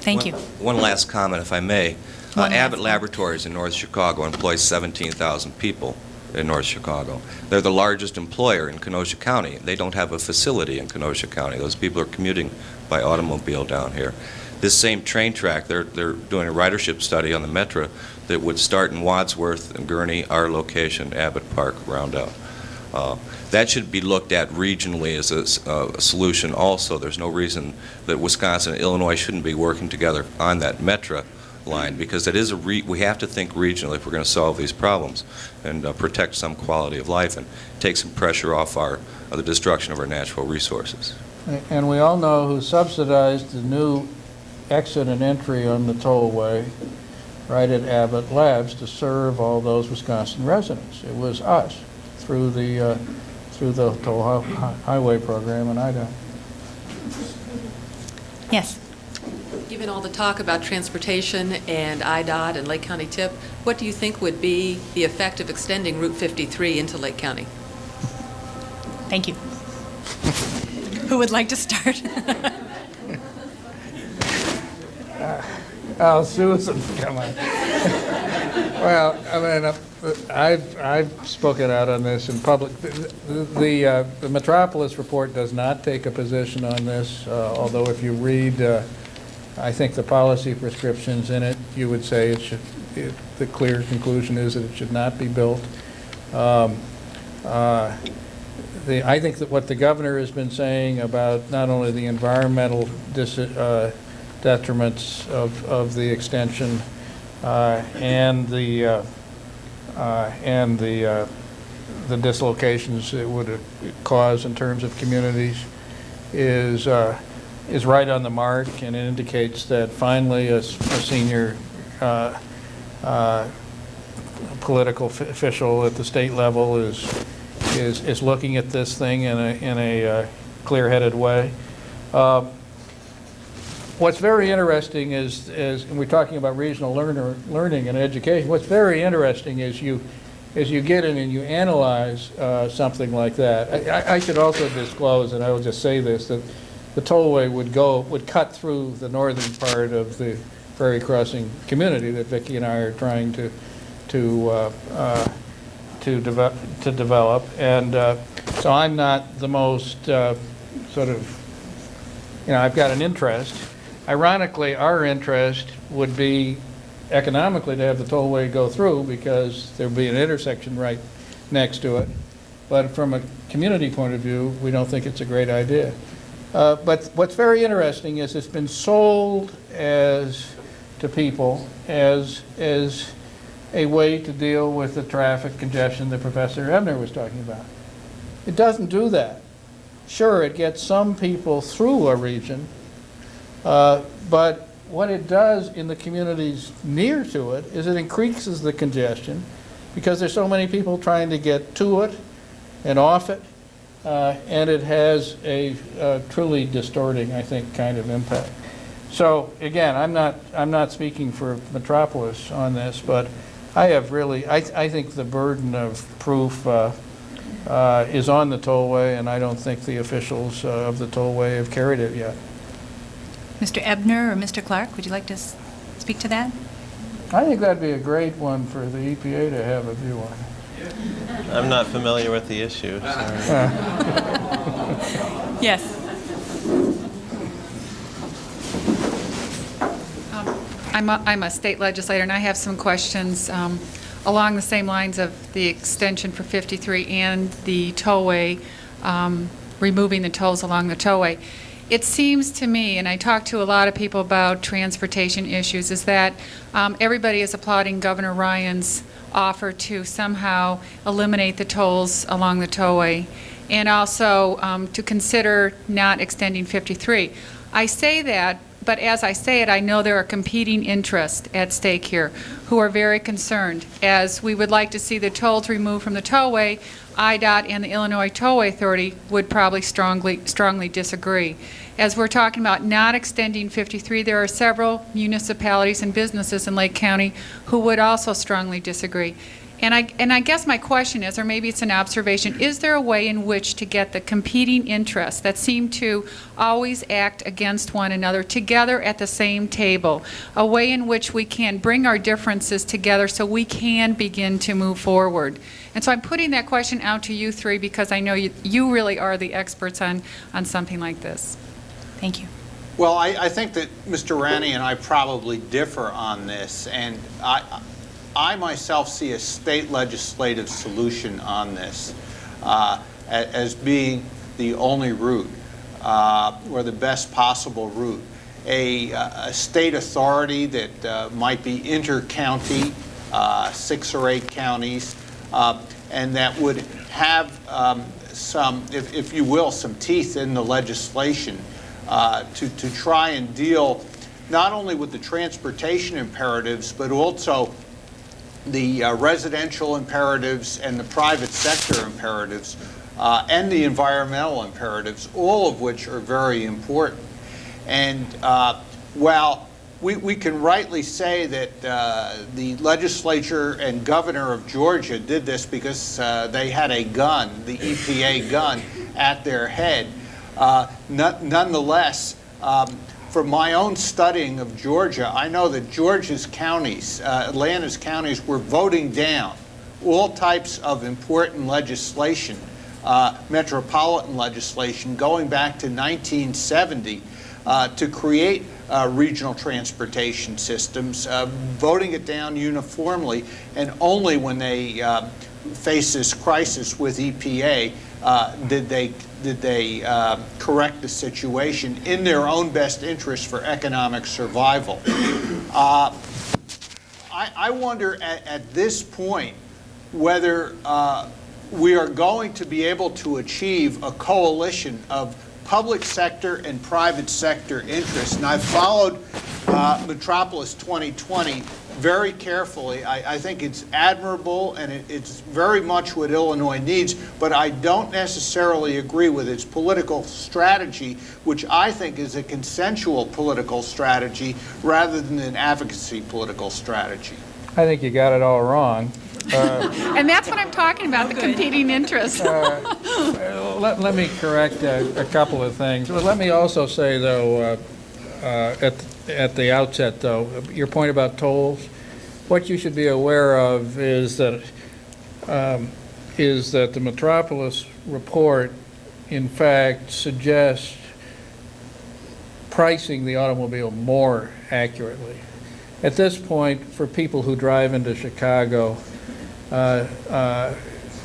Thank you. One last comment, if I may. One last Abbott comment. Laboratories in North Chicago employs 17,000 people in North Chicago. They're the largest employer in Kenosha County. They don't have a facility in Kenosha County. Those people are commuting by automobile down here. This same train track, they're doing a ridership study on the Metra that would start in Wadsworth and Gurnee, our location, Abbott Park, Roundout. That should be looked at regionally as a solution also. There's no reason that Wisconsin and Illinois shouldn't be working together on that Metra line, because it is we have to think regionally if we're going to solve these problems and protect some quality of life and take some pressure off the destruction of our natural resources. And we all know who subsidized the new exit and entry on the tollway right at Abbott Labs to serve all those Wisconsin residents. It was us through the toll highway program in Idaho. Yes. Given all the talk about transportation and IDOT and Lake County TIP, what do you think would be the effect of extending Route 53 into Lake County? Thank you. Who would like to start? Oh, Susan, come on. Well, I mean, I've spoken out on this in public. The Metropolis report does not take a position on this, although if you read, I think, the policy prescriptions in it, you would say the clear conclusion is that it should not be built. I think that what the governor has been saying about not only the environmental detriments of the extension and the dislocations it would cause in terms of communities is right on the mark, and it indicates that finally a senior political official at the state level is looking at this thing in a clear-headed way. What's very interesting is, and we're talking about regional learning and education, what's very interesting is you get in and you analyze something like that. I should also disclose, and I will just say this, that the tollway would cut through the northern part of the Prairie Crossing community that Vicki and I are trying to develop. And so I'm not the most sort of, I've got an interest. Ironically, our interest would be economically to have the tollway go through because there'd be an intersection right next to it. But from a community point of view, we don't think it's a great idea. But what's very interesting is it's been sold to people as a way to deal with the traffic congestion that Professor Ebner was talking about. It doesn't do that. Sure, it gets some people through a region, but what it does in the communities near to it is it increases the congestion because there's so many people trying to get to it and off it, and it has a truly distorting, I think, kind of impact. So again, I'm not speaking for Metropolis on this, but I have really, I think the burden of proof is on the tollway, and I don't think the officials of the tollway have carried it yet. Mr. Ebner or Mr. Clark, would you like to speak to that? I think that'd be a great one for the EPA to have a view on. I'm not familiar with the issue. Sorry. Yes. I'm a state legislator, and I have some questions along the same lines of the extension for 53 and the tollway, removing the tolls along the tollway. It seems to me, and I talk to a lot of people about transportation issues, is that everybody is applauding Governor Ryan's offer to somehow eliminate the tolls along the tollway, and also to consider not extending 53. I say that, but as I say it, I know there are competing interests at stake here who are very concerned. As we would like to see the tolls removed from the tollway, IDOT and the Illinois Tollway Authority would probably strongly disagree. As we're talking about not extending 53, there are several municipalities and businesses in Lake County who would also strongly disagree. And I guess my question is, or maybe it's an observation, is there a way in which to get the competing interests that seem to always act against one another together at the same table, a way in which we can bring our differences together so we can begin to move forward? And so I'm putting that question out to you three because I know you really are the experts on something like this. Thank you. Well, I think that Mr. Ranney and I probably differ on this, and I myself see a state legislative solution on this as being the only route or the best possible route. A state authority that might be inter-county, 6 or 8 counties, and that would have some, if you will, some teeth in the legislation to try and deal not only with the transportation imperatives, but also the residential imperatives and the private sector imperatives and the environmental imperatives, all of which are very important. And while we can rightly say that the legislature and governor of Georgia did this because they had a gun, the EPA gun, at their head, nonetheless, from my own studying of Georgia, I know that Georgia's counties, Atlanta's counties, were voting down all types of important legislation, metropolitan legislation, going back to 1970 to create regional transportation systems, voting it down uniformly, and only when they face this crisis with EPA did they correct the situation in their own best interest for economic survival. I wonder at this point whether we are going to be able to achieve a coalition of public sector and private sector interests. And I've followed Metropolis 2020 very carefully. I think it's admirable, and it's very much what Illinois needs, but I don't necessarily agree with its political strategy, which I think is a consensual political strategy rather than an advocacy political strategy. I think you got it all wrong. And that's what I'm talking about, the competing interests. Let me correct a couple of things. But let me also say, though, at the outset, though, your point about tolls, what you should be aware of is that the Metropolis report, in fact, suggests pricing the automobile more accurately. At this point, for people who drive into Chicago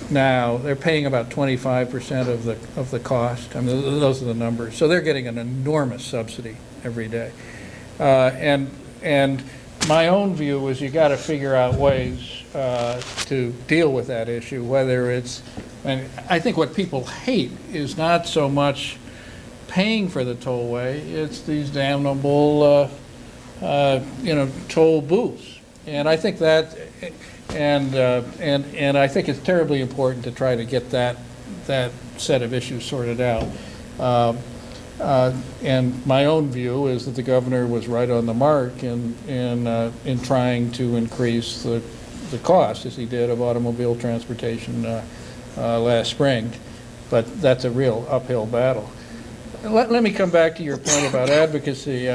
now, they're paying about 25% of the cost. I mean, those are the numbers. So they're getting an enormous subsidy every day. And my own view is you got to figure out ways to deal with that issue, whether it's, and I think what people hate is not so much paying for the tollway, it's these damnable, toll booths. And I think that, and I think it's terribly important to try to get that set of issues sorted out. And my own view is that the governor was right on the mark in trying to increase the cost, as he did, of automobile transportation last spring. But that's a real uphill battle. Let me come back to your point about advocacy.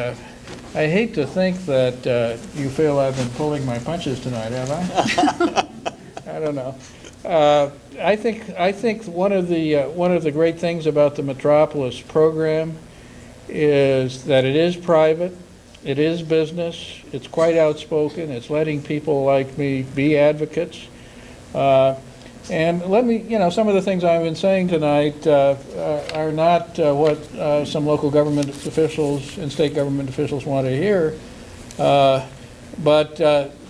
I hate to think that you feel I've been pulling my punches tonight, have I? I don't know. I think one of the great things about the Metropolis program is that it is private, it is business, it's quite outspoken, it's letting people like me be advocates. And let me, some of the things I've been saying tonight are not what some local government officials and state government officials want to hear, but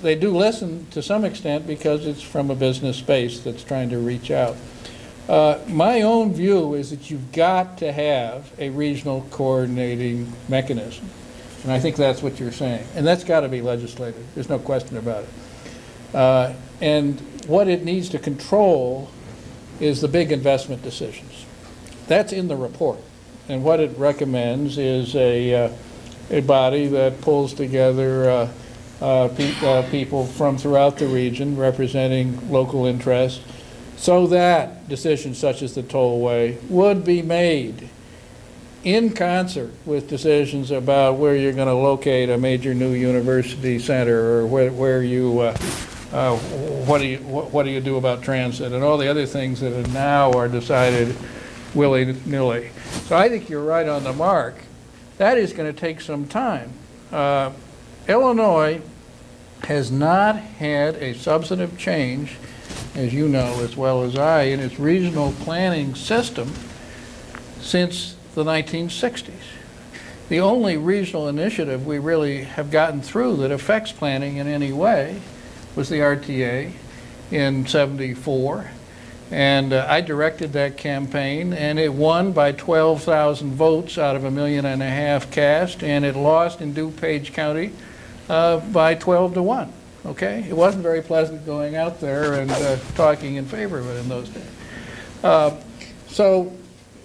they do listen to some extent because it's from a business space that's trying to reach out. My own view is that you've got to have a regional coordinating mechanism, and I think that's what you're saying, and that's got to be legislated. There's no question about it. And what it needs to control is the big investment decisions. That's in the report. And what it recommends is a body that pulls together people from throughout the region representing local interests so that decisions such as the tollway would be made in concert with decisions about where you're going to locate a major new university center or where you what do you do about transit and all the other things that now are decided willy-nilly. So I think you're right on the mark. That is going to take some time. Illinois has not had a substantive change, as you know as well as I, in its regional planning system since the 1960s. The only regional initiative we really have gotten through that affects planning in any way was the RTA in '74, and I directed that campaign, and it won by 12,000 votes out of 1.5 million cast, and it lost in DuPage County by 12 to 1. Okay, it wasn't very pleasant going out there and talking in favor of it in those days. So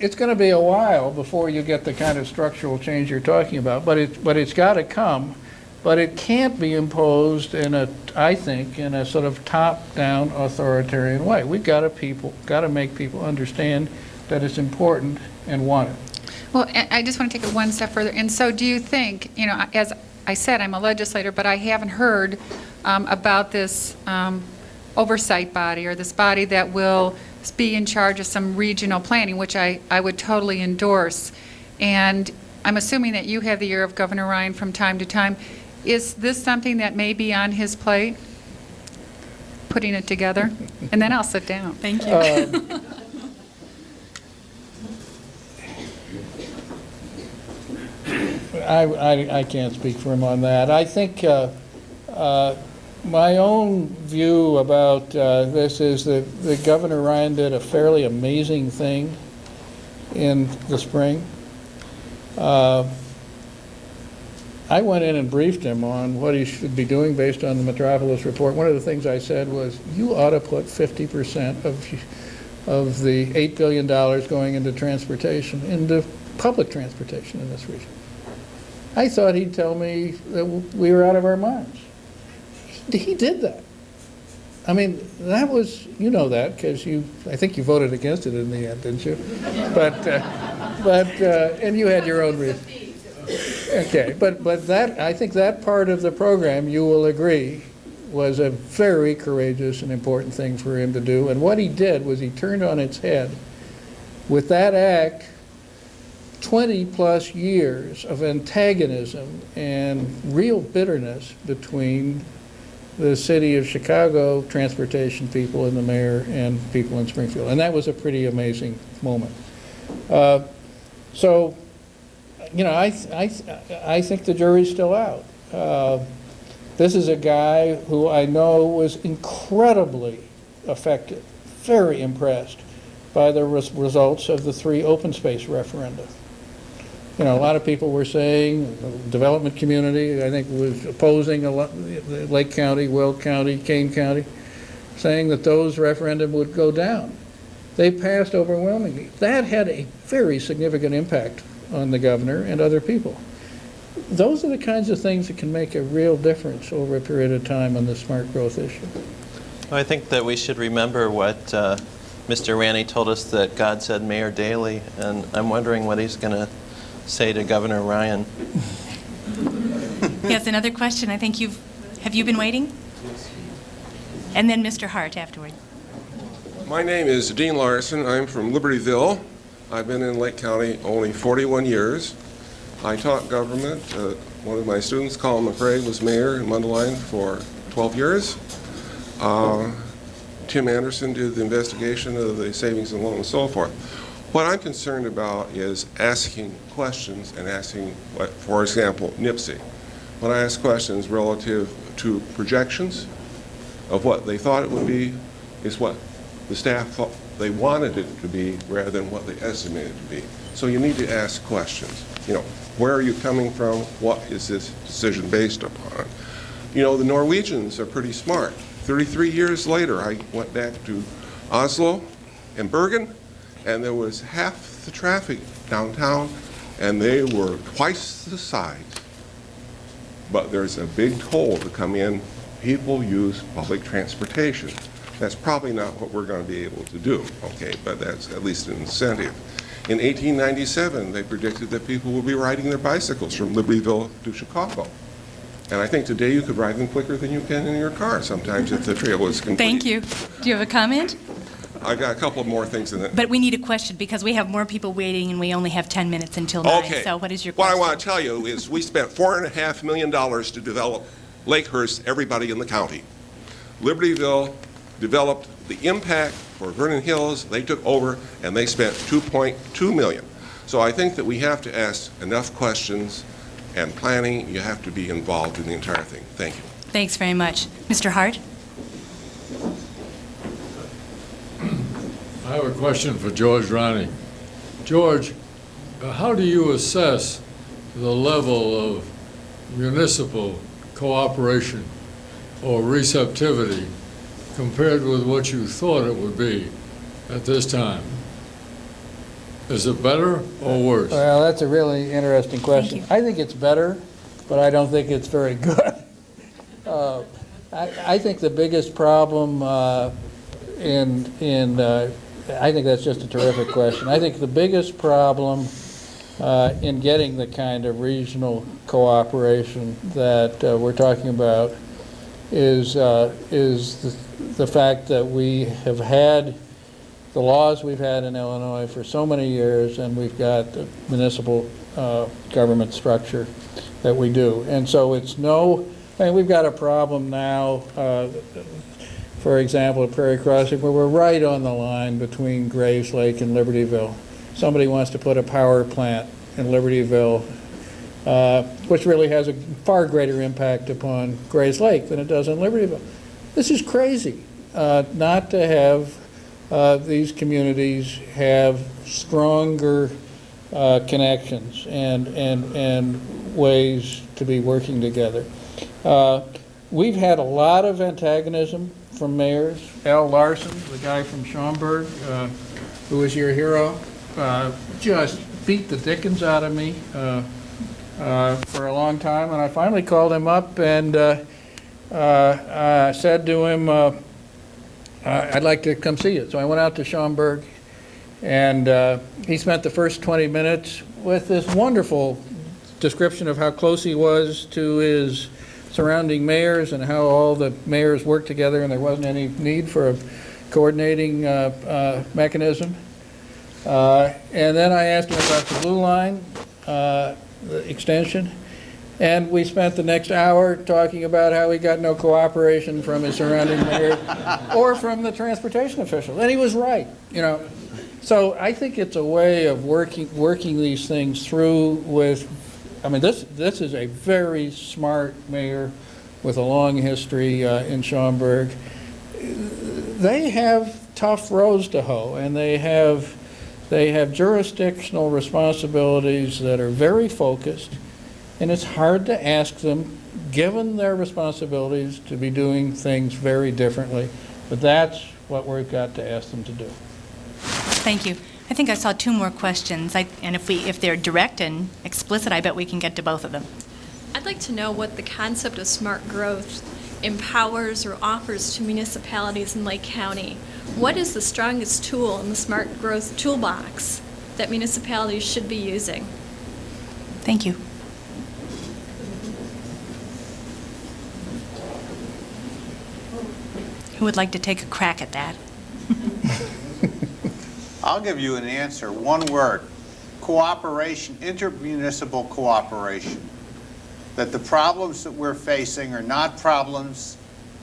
it's going to be a while before you get the kind of structural change you're talking about, but it's got to come. But it can't be imposed I think, in a sort of top-down authoritarian way. We've got to make people understand that it's important and want it. Well, I just want to take it one step further. And so do you think, as I said, I'm a legislator, but I haven't heard about this oversight body or this body that will be in charge of some regional planning, which I would totally endorse. And I'm assuming that you have the ear of Governor Ryan from time to time. Is this something that may be on his plate, putting it together? And then I'll sit down. Thank you. I can't speak for him on that. I think my own view about this is that Governor Ryan did a fairly amazing thing in the spring. I went in and briefed him on what he should be doing based on the Metropolis report. One of the things I said was, you ought to put 50% of the $8 billion going into transportation, into public transportation in this region. I thought he'd tell me that we were out of our minds. He did that. I mean, that was, you know that, because I think you voted against it in the end, didn't you? And you had your own reason. Okay, but that, I think that part of the program, you will agree, was a very courageous and important thing for him to do. And what he did was he turned on its head, with that act, 20-plus years of antagonism and real bitterness between the city of Chicago transportation people and the mayor and people in Springfield. And that was a pretty amazing moment. I think the jury's still out. This is a guy who I know was incredibly affected, very impressed by the results of the 3 open space referenda. You know, a lot of people were saying, the development community, I think, was opposing a lot, Lake County, Weld County, Kane County, saying that those referendum would go down. They passed overwhelmingly. That had a very significant impact on the governor and other people. Those are the kinds of things that can make a real difference over a period of time on the smart growth issue. I think that we should remember what Mr. Ranney told us that God said Mayor Daley, and I'm wondering what he's going to say to Governor Ryan. Yes, another question. I think have you been waiting? And then Mr. Hart afterward. My name is Dean Larson. I'm from Libertyville. I've been in Lake County only 41 years. I taught government. One of my students, Colin McCraig, was mayor in Mundelein for 12 years. Tim Anderson did the investigation of the savings and loan and so forth. What I'm concerned about is asking questions and asking, for example, NIPSI. When I ask questions relative to projections of what they thought it would be, is what the staff thought they wanted it to be rather than what they estimated it to be. So you need to ask questions. You know, where are you coming from? What is this decision based upon? You know, the Norwegians are pretty smart. 33 years later, I went back to Oslo and Bergen, and there was half the traffic downtown, and they were twice the size. But there's a big toll to come in. People use public transportation. That's probably not what we're going to be able to do, okay, but that's at least an incentive. In 1897, they predicted that people would be riding their bicycles from Libertyville to Chicago. And I think today you could ride them quicker than you can in your car sometimes if the trail is complete. Thank you. Do you have a comment? I've got a couple more things in it. But we need a question because we have more people waiting and we only have 10 minutes until 9. Okay. So what is your What question? I want to tell you is we spent $4.5 million to develop Lakehurst, everybody in the county. Libertyville developed the impact for Vernon Hills. They took over and they spent $2.2 million. So I think that we have to ask enough questions, and planning, you have to be involved in the entire thing. Thank you. Thanks very much. Mr. Hart? I have a question for George Ronnie. George, how do you assess the level of municipal cooperation or receptivity compared with what you thought it would be at this time? Is it better or worse? Well, that's a really interesting question. Thank you. I think it's better, but I don't think it's very good. I think the biggest problem I think that's just a terrific question. I think the biggest problem in getting the kind of regional cooperation that we're talking about is the fact that we have had the laws we've had in Illinois for so many years, and we've got the municipal government structure that we do. And so we've got a problem now, for example, at Prairie Crossing, where we're right on the line between Graves Lake and Libertyville. Somebody wants to put a power plant in Libertyville, which really has a far greater impact upon Graves Lake than it does in Libertyville. This is crazy, not to have these communities have stronger connections and ways to be working together. We've had a lot of antagonism from mayors. Al Larson, the guy from Schaumburg, who was your hero, just beat the dickens out of me for a long time, and I finally called him up and said to him, I'd like to come see you. So I went out to Schaumburg, and he spent the first 20 minutes with this wonderful description of how close he was to his surrounding mayors and how all the mayors worked together and there wasn't any need for a coordinating mechanism. And then I asked him about the Blue Line, the extension, and we spent the next hour talking about how he got no cooperation from his surrounding mayors or from the transportation officials. And he was right, you know. So I think it's a way of working these things through with, I mean, this is a very smart mayor with a long history in Schaumburg. They have tough rows to hoe, and they have jurisdictional responsibilities that are very focused, and it's hard to ask them, given their responsibilities, to be doing things very differently. But that's what we've got to ask them to do. Thank you. I think I saw two more questions, and if they're direct and explicit, I bet we can get to both of them. I'd like to know what the concept of smart growth empowers or offers to municipalities in Lake County. What is the strongest tool in the smart growth toolbox that municipalities should be using? Thank you. Who would like to take a crack at that? I'll give you an answer. One word: cooperation, intermunicipal cooperation. That the problems that we're facing are not problems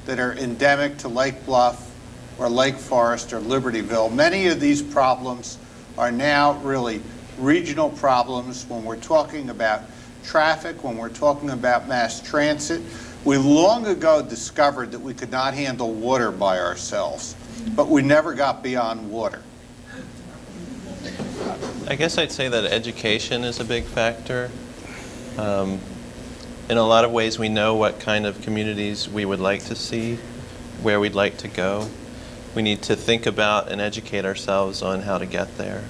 that are endemic to Lake Bluff or Lake Forest or Libertyville. Many of these problems are now really regional problems. When we're talking about traffic, when we're talking about mass transit, we long ago discovered that we could not handle water by ourselves, but we never got beyond water. I guess I'd say that education is a big factor. In a lot of ways, we know what kind of communities we would like to see, where we'd like to go. We need to think about and educate ourselves on how to get there.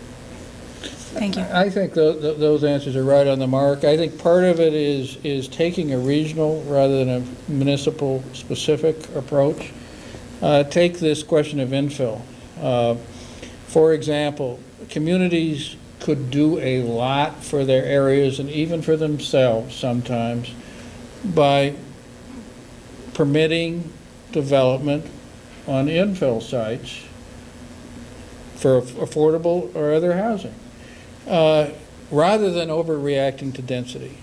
Thank you. I think those answers are right on the mark. I think part of it is taking a regional rather than a municipal specific approach. Take this question of infill. For example, communities could do a lot for their areas and even for themselves sometimes by permitting development on infill sites for affordable or other housing, rather than overreacting to density.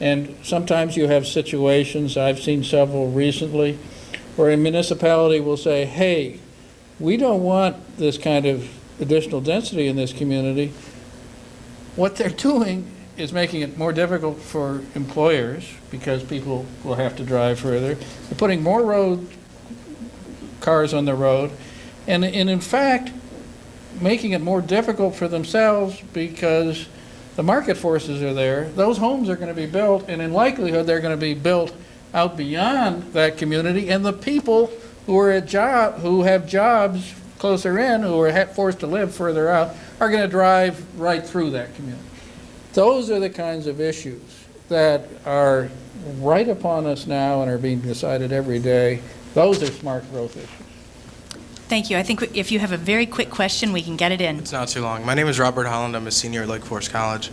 And sometimes you have situations, I've seen several recently, where a municipality will say, hey, we don't want this kind of additional density in this community. What they're doing is making it more difficult for employers because people will have to drive further. They're putting more cars on the road, and in fact, making it more difficult for themselves because the market forces are there. Those homes are going to be built, and in likelihood, they're going to be built out beyond that community, and the people who have jobs closer in, who are forced to live further out, are going to drive right through that community. Those are the kinds of issues that are right upon us now and are being decided every day. Those are smart growth issues. Thank you. I think if you have a very quick question, we can get it in. It's not too long. My name is Robert Holland. I'm a senior at Lake Forest College.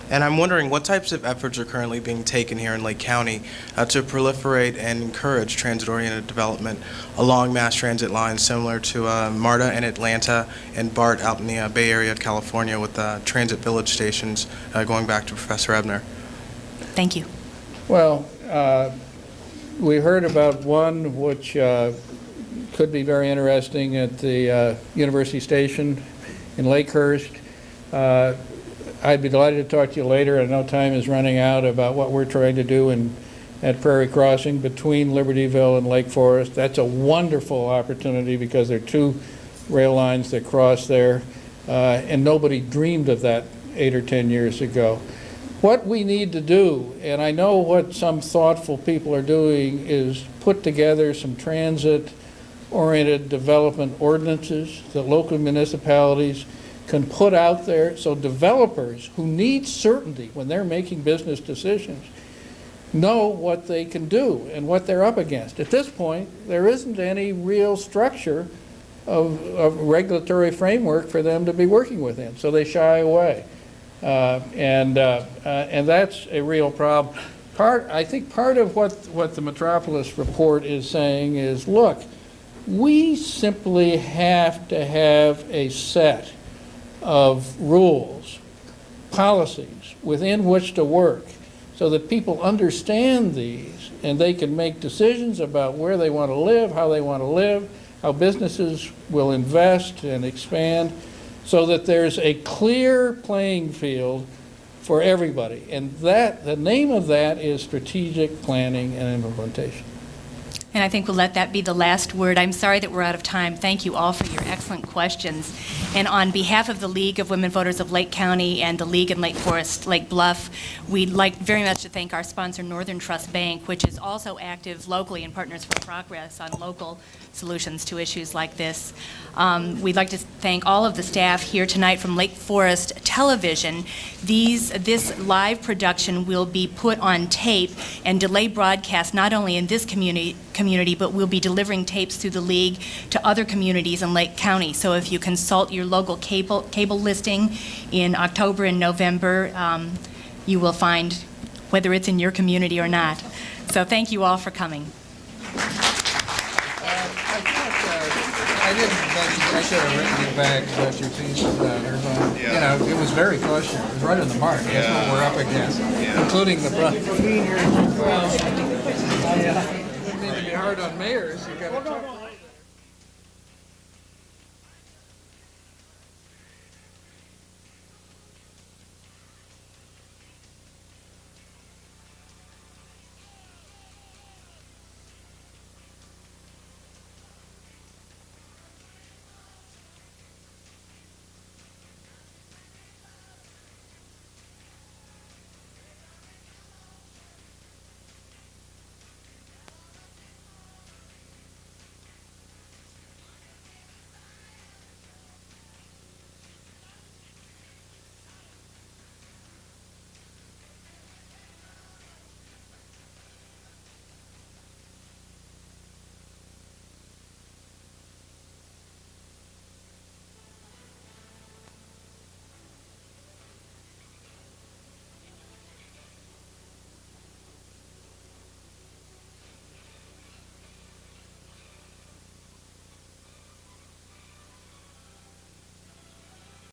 And I'm wondering what types of efforts are currently being taken here in Lake County to proliferate and encourage transit-oriented development along mass transit lines similar to MARTA in Atlanta and BART out in the Bay Area of California with transit village stations going back to Professor Ebner. Thank you. Well, we heard about one which could be very interesting at the University Station in Lakehurst. I'd be delighted to talk to you later. I know time is running out about what we're trying to do at Prairie Crossing between Libertyville and Lake Forest. That's a wonderful opportunity because there are two rail lines that cross there, and nobody dreamed of that 8 or 10 years ago. What we need to do, and I know what some thoughtful people are doing, is put together some transit-oriented development ordinances that local municipalities can put out there so developers who need certainty when they're making business decisions know what they can do and what they're up against. At this point, there isn't any real structure of regulatory framework for them to be working within, so they shy away. And that's a real problem. I think part of what the Metropolis report is saying is, look, we simply have to have a set of rules, policies within which to work so that people understand these and they can make decisions about where they want to live, how they want to live, how businesses will invest and expand, so that there's a clear playing field for everybody. And that, the name of that is strategic planning and implementation. And I think we'll let that be the last word. I'm sorry that we're out of time. Thank you all for your excellent questions. And on behalf of the League of Women Voters of Lake County and the League in Lake Forest, Lake Bluff, we'd like very much to thank our sponsor, Northern Trust Bank, which is also active locally in Partners for Progress on local solutions to issues like this. We'd like to thank all of the staff here tonight from Lake Forest Television. This live production will be put on tape and delay broadcast not only in this community, but we'll be delivering tapes through the League to other communities in Lake County. So if you consult your local cable listing in October and November, you will find whether it's in your community or not. So thank you all for coming. I didn't mention, I should have written you back about your pieces down there, but, you know, it was very questionable. It was right on the mark. That's what we're up against, including the Well, yeah. It need to be hard on mayors. You got to talk.